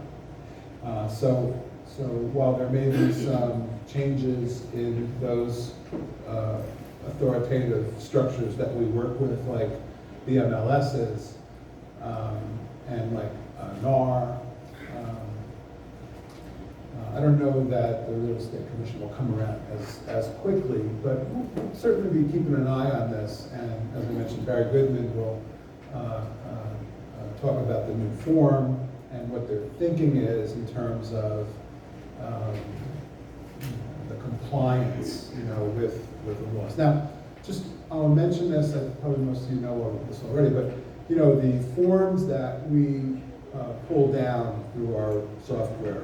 it. So while there may be some changes in those authoritative structures that we work with, like the MLSs and like NAR, I don't know that the Real Estate Commission will come around as quickly, but we'll certainly be keeping an eye on this. And as I mentioned, Barry Goodman will talk about the new form and what their thinking is in terms of the compliance, you know, with the laws. Now, just I'll mention this. Probably most of you know this already, but you know, the forms that we pull down through our software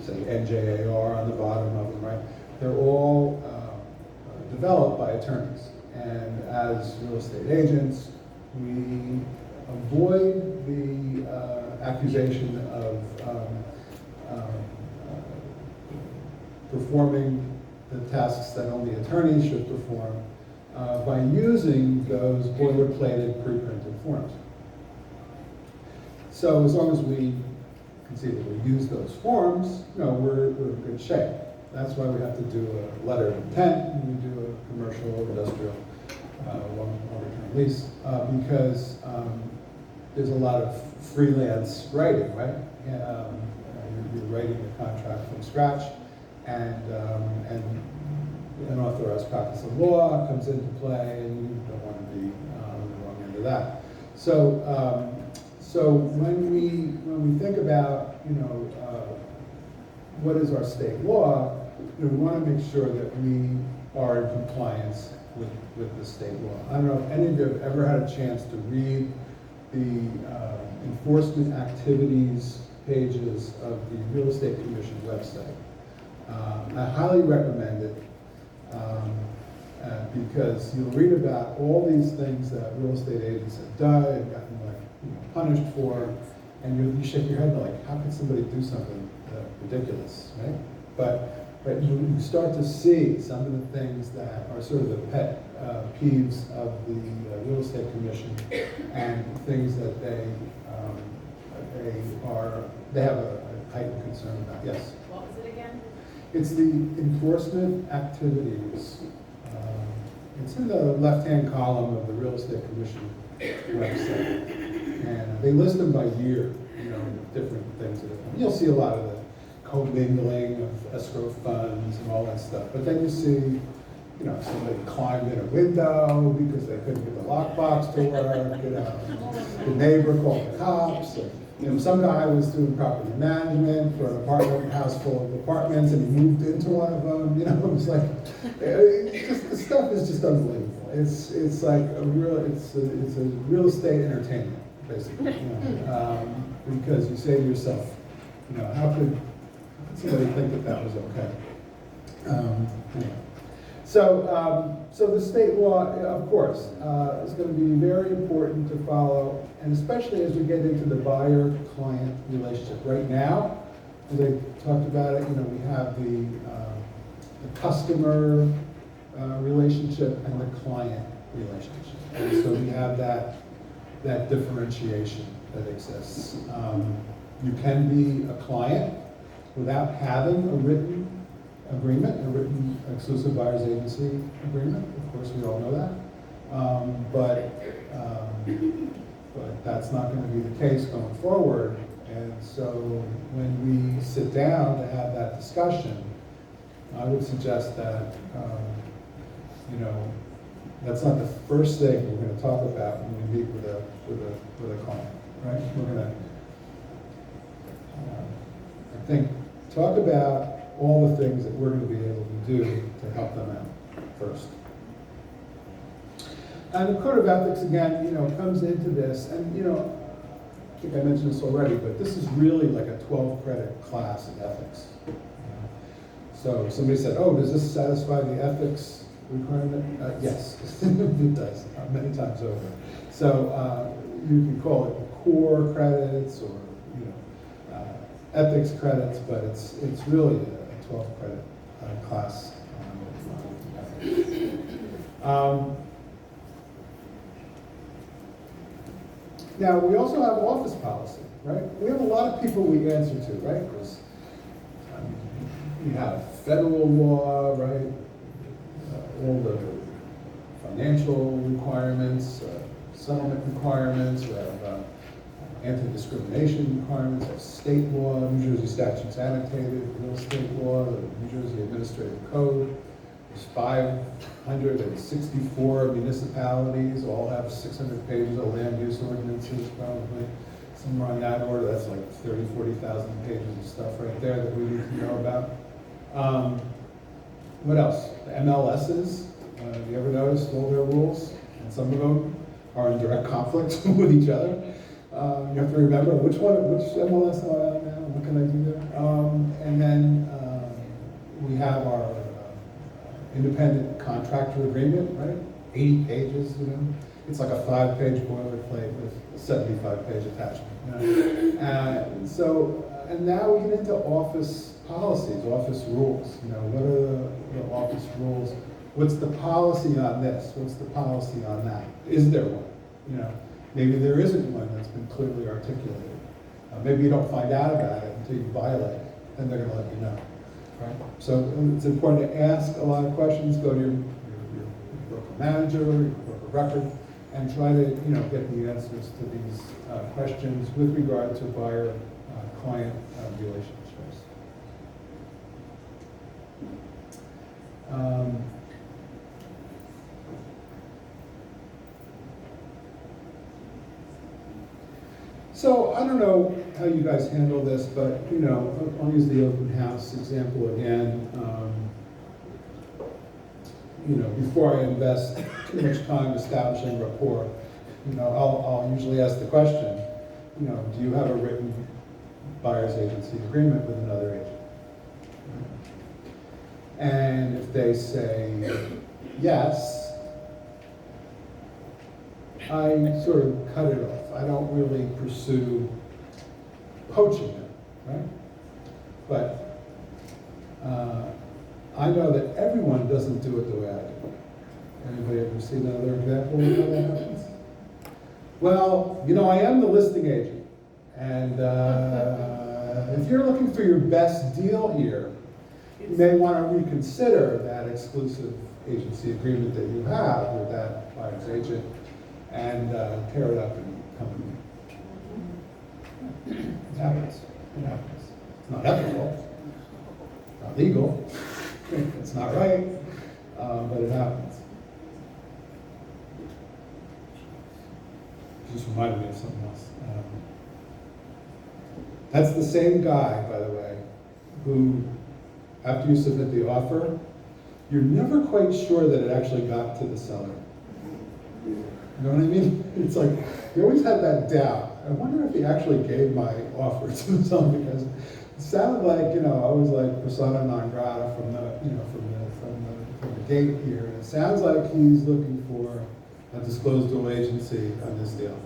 say NJAR on the bottom of them, right? They're all developed by attorneys. And as real estate agents, we avoid the accusation of performing the tasks that only attorneys should perform by using those boilerplated pre-printed forms. So as long as we conceivably use those forms, we're in good shape. That's why we have to do a letter of intent when we do a commercial or industrial long-term lease, because there's a lot of freelance writing, right? You're writing a contract from scratch, and unauthorized practice of law comes into play, and you don't want to be on the wrong end of that. So when we think about what is our state law, we want to make sure that we are in compliance with the state law. I don't know if any of you have ever had a chance to read the enforcement activities pages of the Real Estate Commission website. I highly recommend it because you'll read about all these things that real estate agents have done and gotten punished for, and you shake your head like, how could somebody do something ridiculous, right? But you start to see some of the things that are sort of the pet peeves of the Real Estate Commission, and things that they have a heightened concern about. Yes? What was it again? It's the enforcement activities. It's in the left-hand column of the Real Estate Commission website. And they list them by year, different things. You'll see a lot of the commingling of escrow funds and all that stuff. But then you see, somebody climbed in a window because they couldn't get the lockbox to work. The neighbor called the cops. Some guy was doing property management for an apartment house full of apartments, and he moved into one of them. It was like, the stuff is just unbelievable. It's like a real estate entertainment, basically. Because you say to yourself, how could somebody think that was okay? Anyway. So the state law, of course, is going to be very important to follow, and especially as we get into the buyer-client relationship. Right now, as I talked about it, we have the customer relationship and the client relationship. And so we have that differentiation that exists. You can be a client without having a written agreement, a written exclusive buyer's agency agreement. Of course, we all know that. But that's not going to be the case going forward. And so when we sit down to have that discussion, I would suggest that, that's not the first thing we're going to talk about when we meet with a client, right? We're going to, I think, talk about all the things that we're going to be able to do to help them out first. And the code of ethics, again, comes into this, and I think I mentioned this already, but this is really like a 12-credit class in ethics. So somebody said, "Oh, does this satisfy the ethics requirement?" Yes, it does, many times over. So you can call it core credits or ethics credits, but it's really a 12-credit class. Now, we also have office policy, right? We have a lot of people we answer to, right? Because we have federal law, right? All the financial requirements, settlement requirements, we have anti-discrimination requirements, we have state law, New Jersey statutes annotated, real estate law, the New Jersey Administrative Code. There's 564 municipalities, all have 600 pages of land use ordinances, probably somewhere on that order. That's like 30,000, 40,000 pages of stuff right there that we need to know about. What else? The MLSs, have you ever noticed all their rules? And some of them are in direct conflict with each other. You have to remember which MLS am I on now? what can I do there? And then we have our independent contractor agreement, right? 80 pages, you know? It's like a 5-page boilerplate with a 75-page attachment, you know? And now we get into office policies, office rules, you know? What are the office rules? What's the policy on this? What's the policy on that? Is there one? You know, maybe there isn't one that's been clearly articulated. Maybe you don't find out about it until you violate it, and they're going to let you know. Right? So it's important to ask a lot of questions. Go to your local manager, your corporate record, and try to get the answers to these questions with regard to buyer-client relationships. So I don't know how you guys handle this, but I'll use the open house example again. Before I invest too much time establishing rapport, I'll usually ask the question, do you have a written buyer's agency agreement with another agent? And if they say yes, I sort of cut it off. I don't really pursue poaching them, right? But I know that everyone doesn't do it the way I do. Anybody ever seen another example of how that happens? Well, I am the listing agent. And if you're looking for your best deal here, you may want to reconsider that exclusive agency agreement that you have with that buyer's agent and tear it up and come to me. It happens. It happens. It's not ethical. It's not legal. It's not right. But it happens. It just reminded me of something else. That's the same guy, by the way, who, after you submit the offer, you're never quite sure that it actually got to the seller. You know what I mean? It's like, you always had that doubt. I wonder if he actually gave my offer to someone, because it sounded like, I was like persona non grata from the gate here. And it sounds like he's looking for a disclosed dual agency on this deal.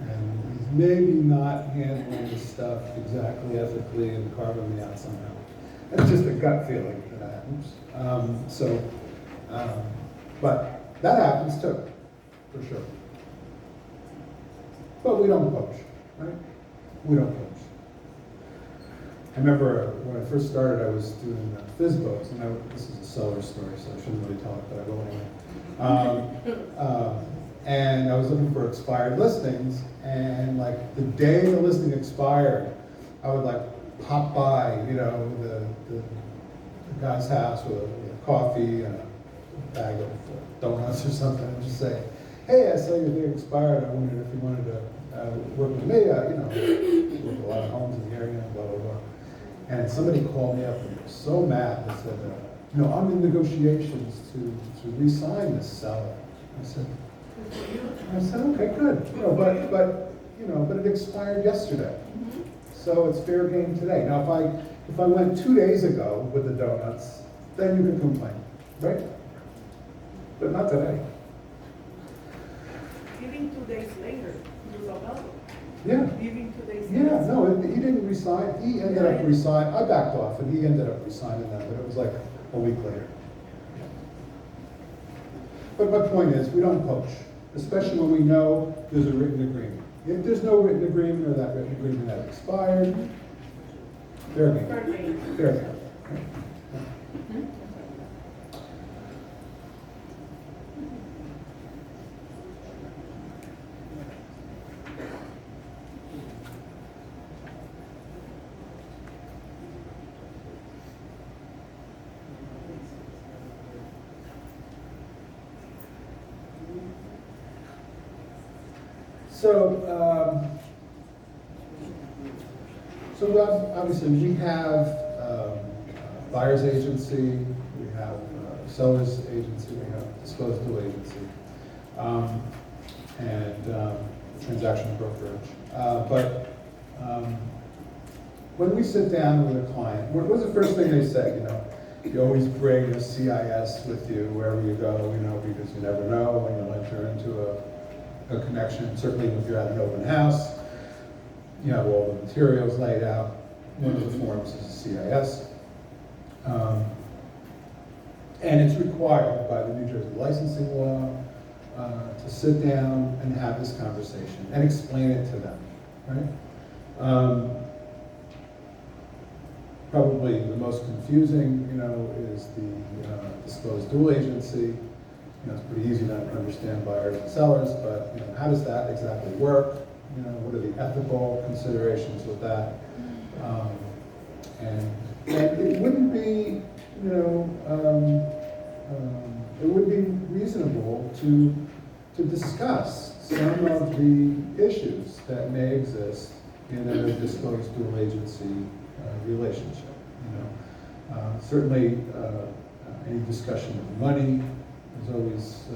And he's maybe not handling the stuff exactly ethically and carving me out somehow. It's just a gut feeling that happens. But that happens too, for sure. But we don't poach, right? We don't poach. I remember when I first started, I was doing FISBOs, and this is a seller story, so I shouldn't really tell it, but I will anyway. And I was looking for expired listings, and like the day the listing expired, I would like pop by, the guy's house with a coffee and a bag of donuts or something, and just say, hey, I saw your thing expired. I wondered if you wanted to work with me. Work with a lot of homes in the area, blah, blah, blah. And somebody called me up and was so mad. They said, I'm in negotiations to re-sign this seller. I said, okay, good. But it expired yesterday. So it's fair game today. Now, if I went 2 days ago with the donuts, then you could complain, right? But not today. Even 2 days later, you don't know. Yeah. Even 2 days Yeah, later. no, he didn't resign. He ended up resigning. I backed off, and he ended up resigning that, but it was like a week later. But my point is, we don't poach, especially when we know there's a written agreement. If there's no written agreement or that written agreement has expired, fair game. Fair game. So obviously we have buyer's agency, we have seller's agency, we have disposal agency, and transaction brokerage. But when we sit down with a client, what's the first thing they say, you know? You always bring a CIS with you wherever you go, you know, because you never know when you'll enter into a connection. Certainly if you're at an open house, you have all the materials laid out. One of the forms is a CIS. And it's required by the New Jersey licensing law to sit down and have this conversation and explain it to them, right? Probably the most confusing, you know, is the disclosed dual agency. You know, it's pretty easy to understand buyers and sellers, but you know, how does that exactly work? You know, what are the ethical considerations with that? And it wouldn't be, you know, it would be reasonable to discuss some of the issues that may exist in a disclosed dual agency relationship. You know, certainly any discussion of money is always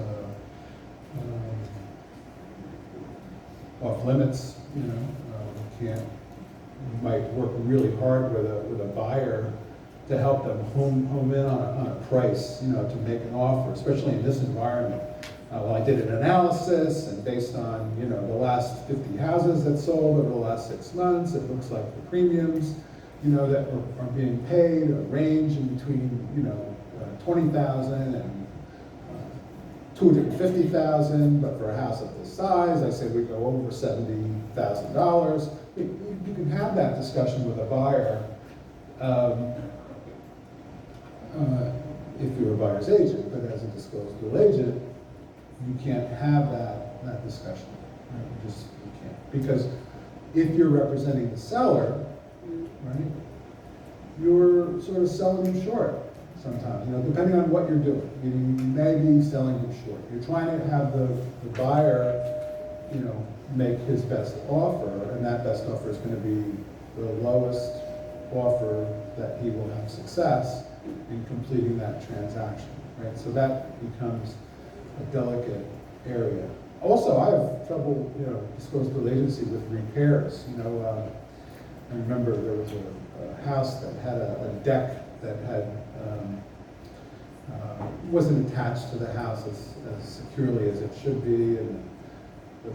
off limits. You know, you might work really hard with a buyer to help them home in on a price, you know, to make an offer, especially in this environment. Well, I did an analysis, and based on, you know, the last 50 houses that sold over the last 6 months, it looks like the premiums, you know, that are being paid range in between, you know, $20,000 and $250,000, but for a house of this size, I say we go over $70,000. You can have that discussion with a buyer if you're a buyer's agent, but as a disclosed dual agent, you can't have that discussion. Right? You can't. Because if you're representing the seller, right, you're sort of selling him short sometimes, you know, depending on what you're doing. You may be selling him short. You're trying to have the buyer, you know, make his best offer, and that best offer is going to be the lowest offer that he will have success in completing that transaction, right? So that becomes a delicate area. Also, I have trouble, you know, disclosed dual agency with repairs. You know, I remember there was a house that had a deck that had wasn't attached to the house as securely as it should be, and the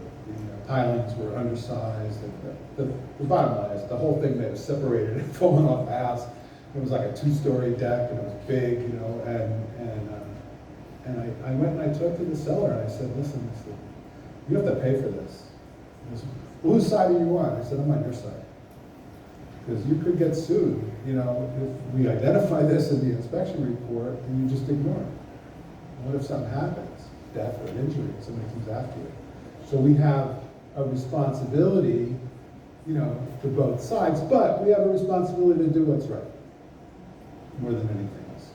pilings were undersized. And the bottom line is the whole thing may have separated and fallen off the house. It was like a 2-story deck, and it was big, you know, and I went and I talked to the seller, and I said, listen, you have to pay for this. He goes, well, whose side are you on? I said, I'm on your side. Because you could get sued, you know, if we identify this in the inspection report and you just ignore it. What if something happens, death or an injury, and somebody comes after you? So we have a responsibility, you know, to both sides, but we have a responsibility to do what's right, more than anything else.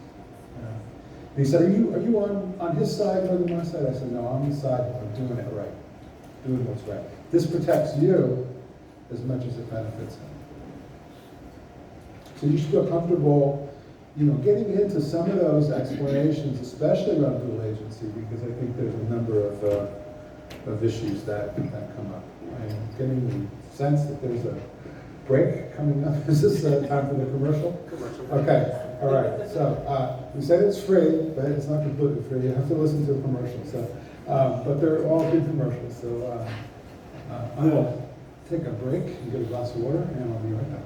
And he said, are you on his side more than my side? I said, no, I'm on his side of doing it right, doing what's right. This protects you as much as it benefits him. So you should feel comfortable, you know, getting into some of those explanations, especially around dual agency, because I think there's a number of issues that come up. I'm getting the sense that there's a break coming up. Is this time for the commercial? Commercial. Okay, all right. So we said it's free, but it's not completely free. You have to listen to a commercial. So, but they're all good commercials. So I'm gonna take a break and get a glass of water, and I'll be right back.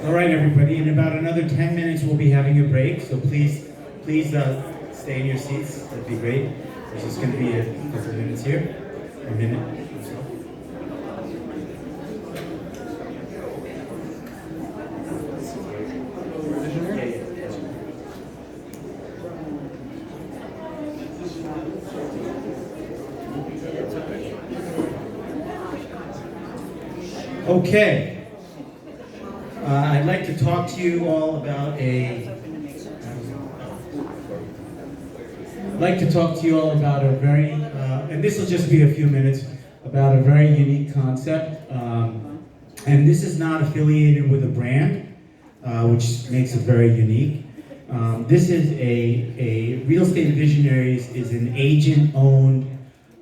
All right, everybody, in about another 10 minutes, we'll be having a break, so please stay in your seats. That'd be great. There's just going to be a couple of minutes here, a minute or so. Okay. I'd like to talk to you all about I'd like to talk to you all about a very, and this will just be a few minutes, about a very unique concept. And this is not affiliated with a brand, which makes it very unique. This is a Real Estate Visionaries is an agent-owned,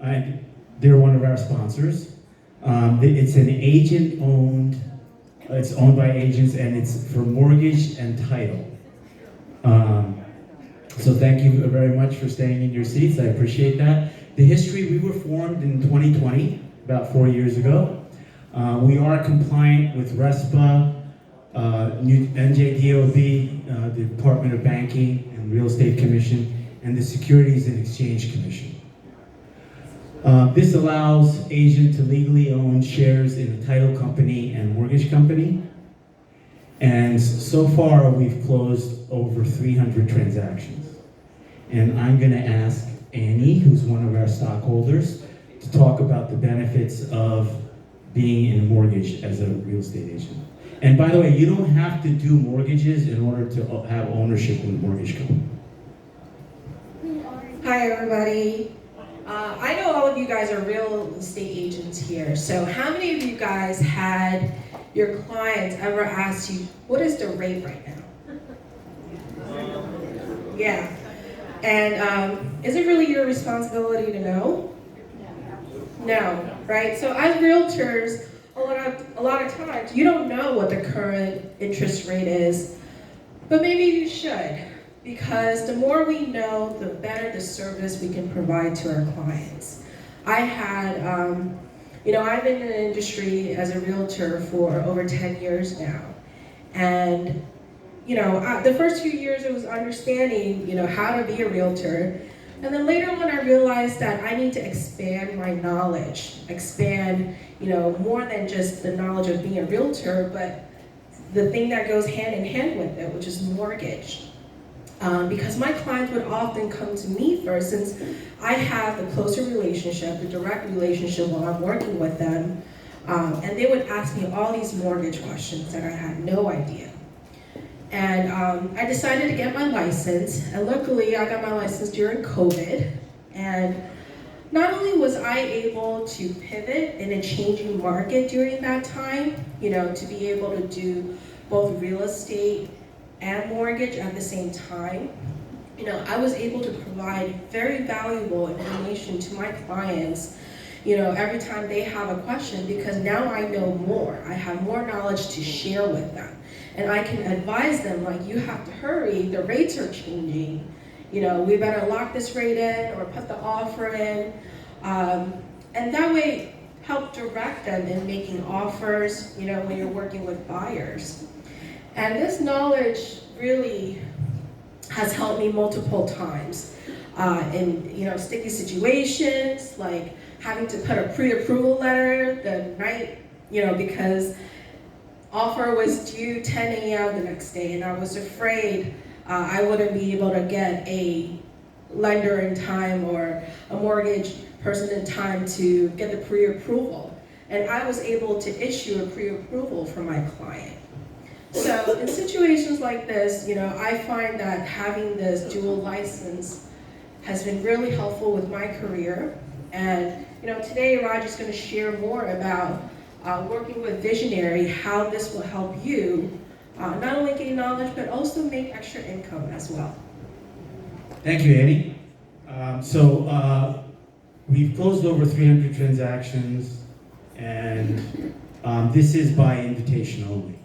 and they're one of our sponsors. It's an agent-owned, it's owned by agents, and it's for mortgage and title. So thank you very much for staying in your seats. I appreciate that. The history, we were formed in 2020, about 4 years ago. We are compliant with RESPA, NJDOB, the Department of Banking and Real Estate Commission, and the Securities and Exchange Commission. This allows agent to legally own shares in a title company and mortgage company. And so far, we've closed over 300 transactions. And I'm gonna ask Annie, who's one of our stockholders, to talk about the benefits of being in a mortgage as a real estate agent. And by the way, you don't have to do mortgages in order to have ownership in the mortgage company. Hi, everybody. I know all of you guys are real estate agents here. So how many of you guys had your clients ever ask you, what is the rate right now? Yeah. And is it really your responsibility to know? No, right? So as realtors, a lot of times you don't know what the current interest rate is, but maybe you should, because the more we know, the better the service we can provide to our clients. I had, I've been in the industry as a realtor for over 10 years now, and the first few years it was understanding, how to be a realtor. And then later on I realized that I need to expand my knowledge, more than just the knowledge of being a realtor, but the thing that goes hand in hand with it, which is mortgage. Because my clients would often come to me first, since I have the closer relationship, the direct relationship while I'm working with them, and they would ask me all these mortgage questions that I had no idea. And I decided to get my license, and luckily I got my license during COVID. And not only was I able to pivot in a changing market during that time, to be able to do both real estate and mortgage at the same time, I was able to provide very valuable information to my clients, every time they have a question, because now I know more. I have more knowledge to share with them. And I can advise them, like, you have to hurry, the rates are changing. We better lock this rate in or put the offer in. And that way, help direct them in making offers, when you're working with buyers. And this knowledge really has helped me multiple times in sticky situations, like having to put a pre-approval letter the night, because offer was due 10 a.m. the next day, and I was afraid I wouldn't be able to get a lender in time or a mortgage person in time to get the pre-approval. And I was able to issue a pre-approval for my client. So in situations like this, I find that having this dual license has been really helpful with my career. And today Roger's going to share more about working with Visionary, how this will help you not only gain knowledge, but also make extra income as well. Thank you, Annie. We've closed over 300 transactions, and this is by invitation only.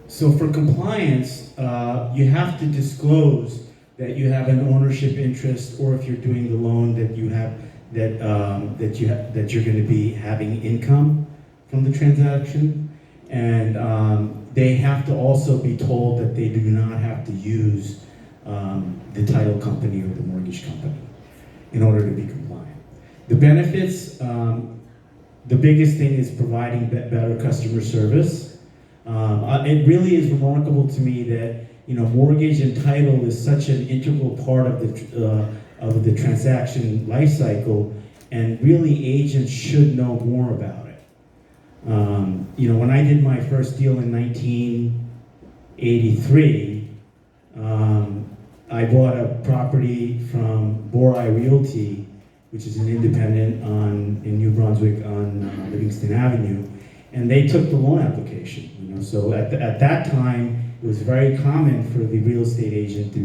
So for compliance, you have to disclose that you have an ownership interest, or if you're doing the loan, that you have that you're going to be having income from the transaction, and they have to also be told that they do not have to use the title company or the mortgage company in order to be compliant. The benefits, the biggest thing is providing better customer service. It really is remarkable to me that mortgage and title is such an integral part of the transaction life cycle, and really agents should know more about it. When I did my first deal in 1983, I bought a property from Borai Realty, which is an independent in New Brunswick on Livingston Avenue, and they took the loan application. So at that time, it was very common for the real estate agent to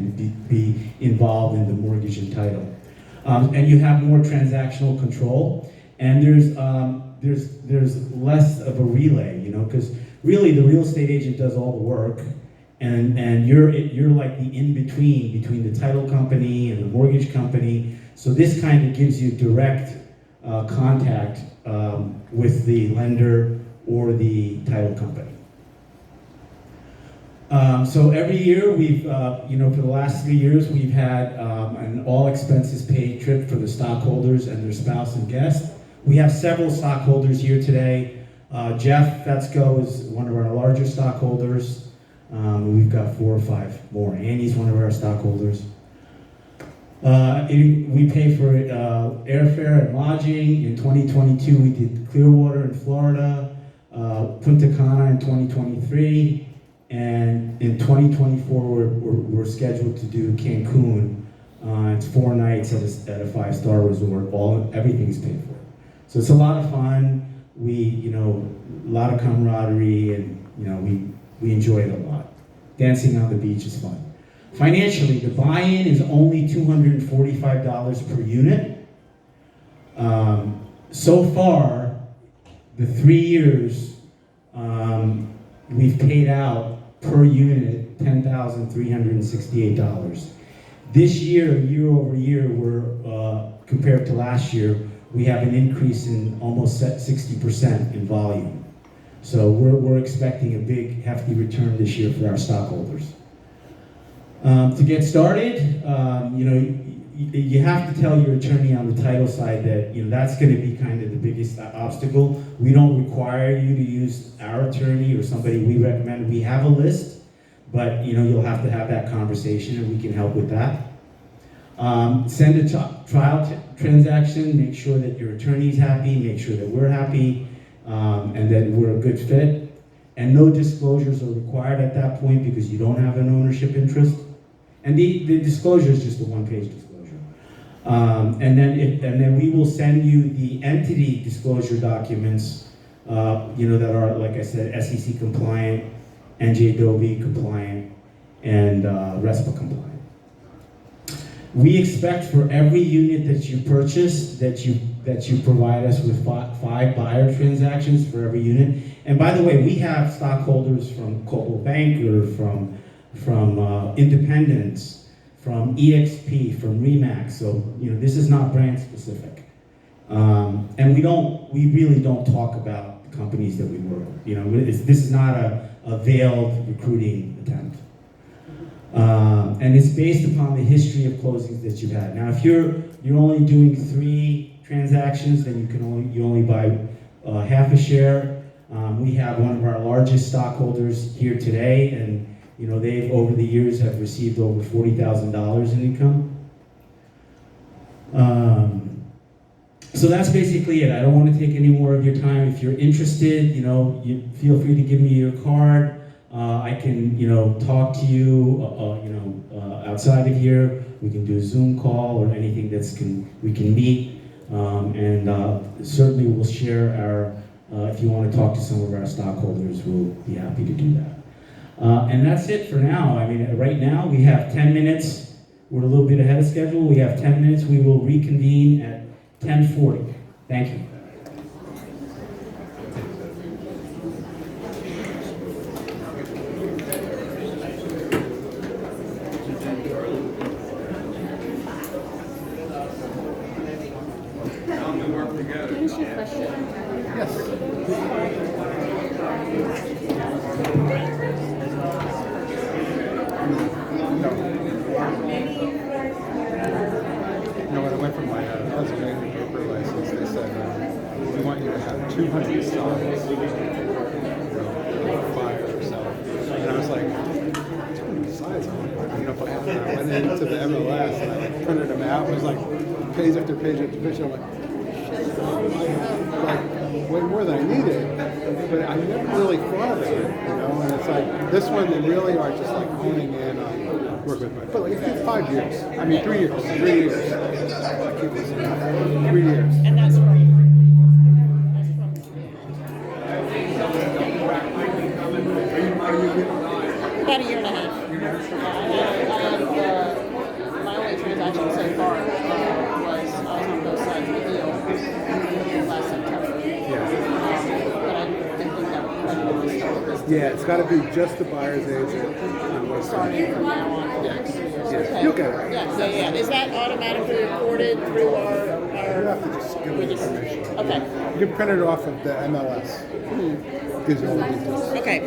be involved in the mortgage and title, and you have more transactional control, and there's less of a relay, because really the real estate agent does all the work. And you're like the between the title company and the mortgage company. So this kind of gives you direct contact with the lender or the title company. So every year we've, for the last 3 years, we've had an all expenses paid trip for the stockholders and their spouse and guest. We have several stockholders here today. Jeff Fetzko is one of our larger stockholders. We've got 4 or 5 more. Andy's one of our stockholders. We pay for airfare and lodging. In 2022, we did Clearwater in Florida, Punta Cana in 2023, and in 2024, we're scheduled to do Cancun. It's 4 nights at a 5-star resort. Everything's paid for. So it's a lot of fun. A lot of camaraderie, and we enjoy it a lot. Dancing on the beach is fun. Financially, the buy-in is only $245 per unit. So far, the 3 years, we've paid out per unit $10,368. This year, year over year, we're compared to last year, we have an increase in almost 60% in volume. So we're expecting a big, hefty return this year for our stockholders. To get started, you have to tell your attorney on the title side that that's going to be kind of the biggest obstacle. We don't require you to use our attorney or somebody we recommend. We have a list, but you'll have to have that conversation, and we can help with that. Send a trial transaction. Make sure that your attorney's happy. Make sure that we're happy. And that we're a good fit, and no disclosures are required at that point because you don't have an ownership interest, and the disclosure is just a 1-page disclosure, and then we will send you the entity disclosure documents, that are, like I said, SEC compliant, NJDOBE compliant, and RESPA compliant. We expect for every unit that you purchase that you provide us with 5 buyer transactions for every unit. And by the way, we have stockholders from Coldwell Banker, from Independence, from EXP, from REMAX. So this is not brand specific. And we really don't talk about the companies that we work with. This is not a veiled recruiting attempt. And it's based upon the history of closings that you've had. Now, if you're only doing 3 transactions, then you only buy half a share. We have one of our largest stockholders here today, and they've over the years have received over $40,000 in income. So that's basically it. I don't want to take any more of your time. If you're interested, you feel free to give me your card. I can, talk to you, outside of here. We can do a Zoom call or anything we can meet. And certainly we'll share if you want to talk to some of our stockholders, we'll be happy to do that. And that's it for now. I mean, right now we have 10 minutes. We're a little bit ahead of schedule. We have 10 minutes. We will reconvene at 10:40. Thank you. When I went for my Pennsylvania broker license, they said, we want you to have 200 stocks, buy or sell. And I was like, 200 sides? I went into the MLS and I printed them out. It was like page after page after page. I'm like, shit, I have way more than I needed. But I never really thought about it, And it's like, this one, they really are just like honing in on work with my, but like it's 5 years. I mean, 3 years. 3 years. I keep listening. 3 years. And that's from. About a year and a half. My only transaction so far was on both sides of the deal last September. But I think we've got quite a bit of stuff. Yeah, it's got to be just the buyer's agent. Starting from now on. Yes. Okay. You'll get it. Yeah. Is that automatically recorded through our You have to just give me the permission. Okay. You can print it off of the MLS. Gives you all the details. Okay.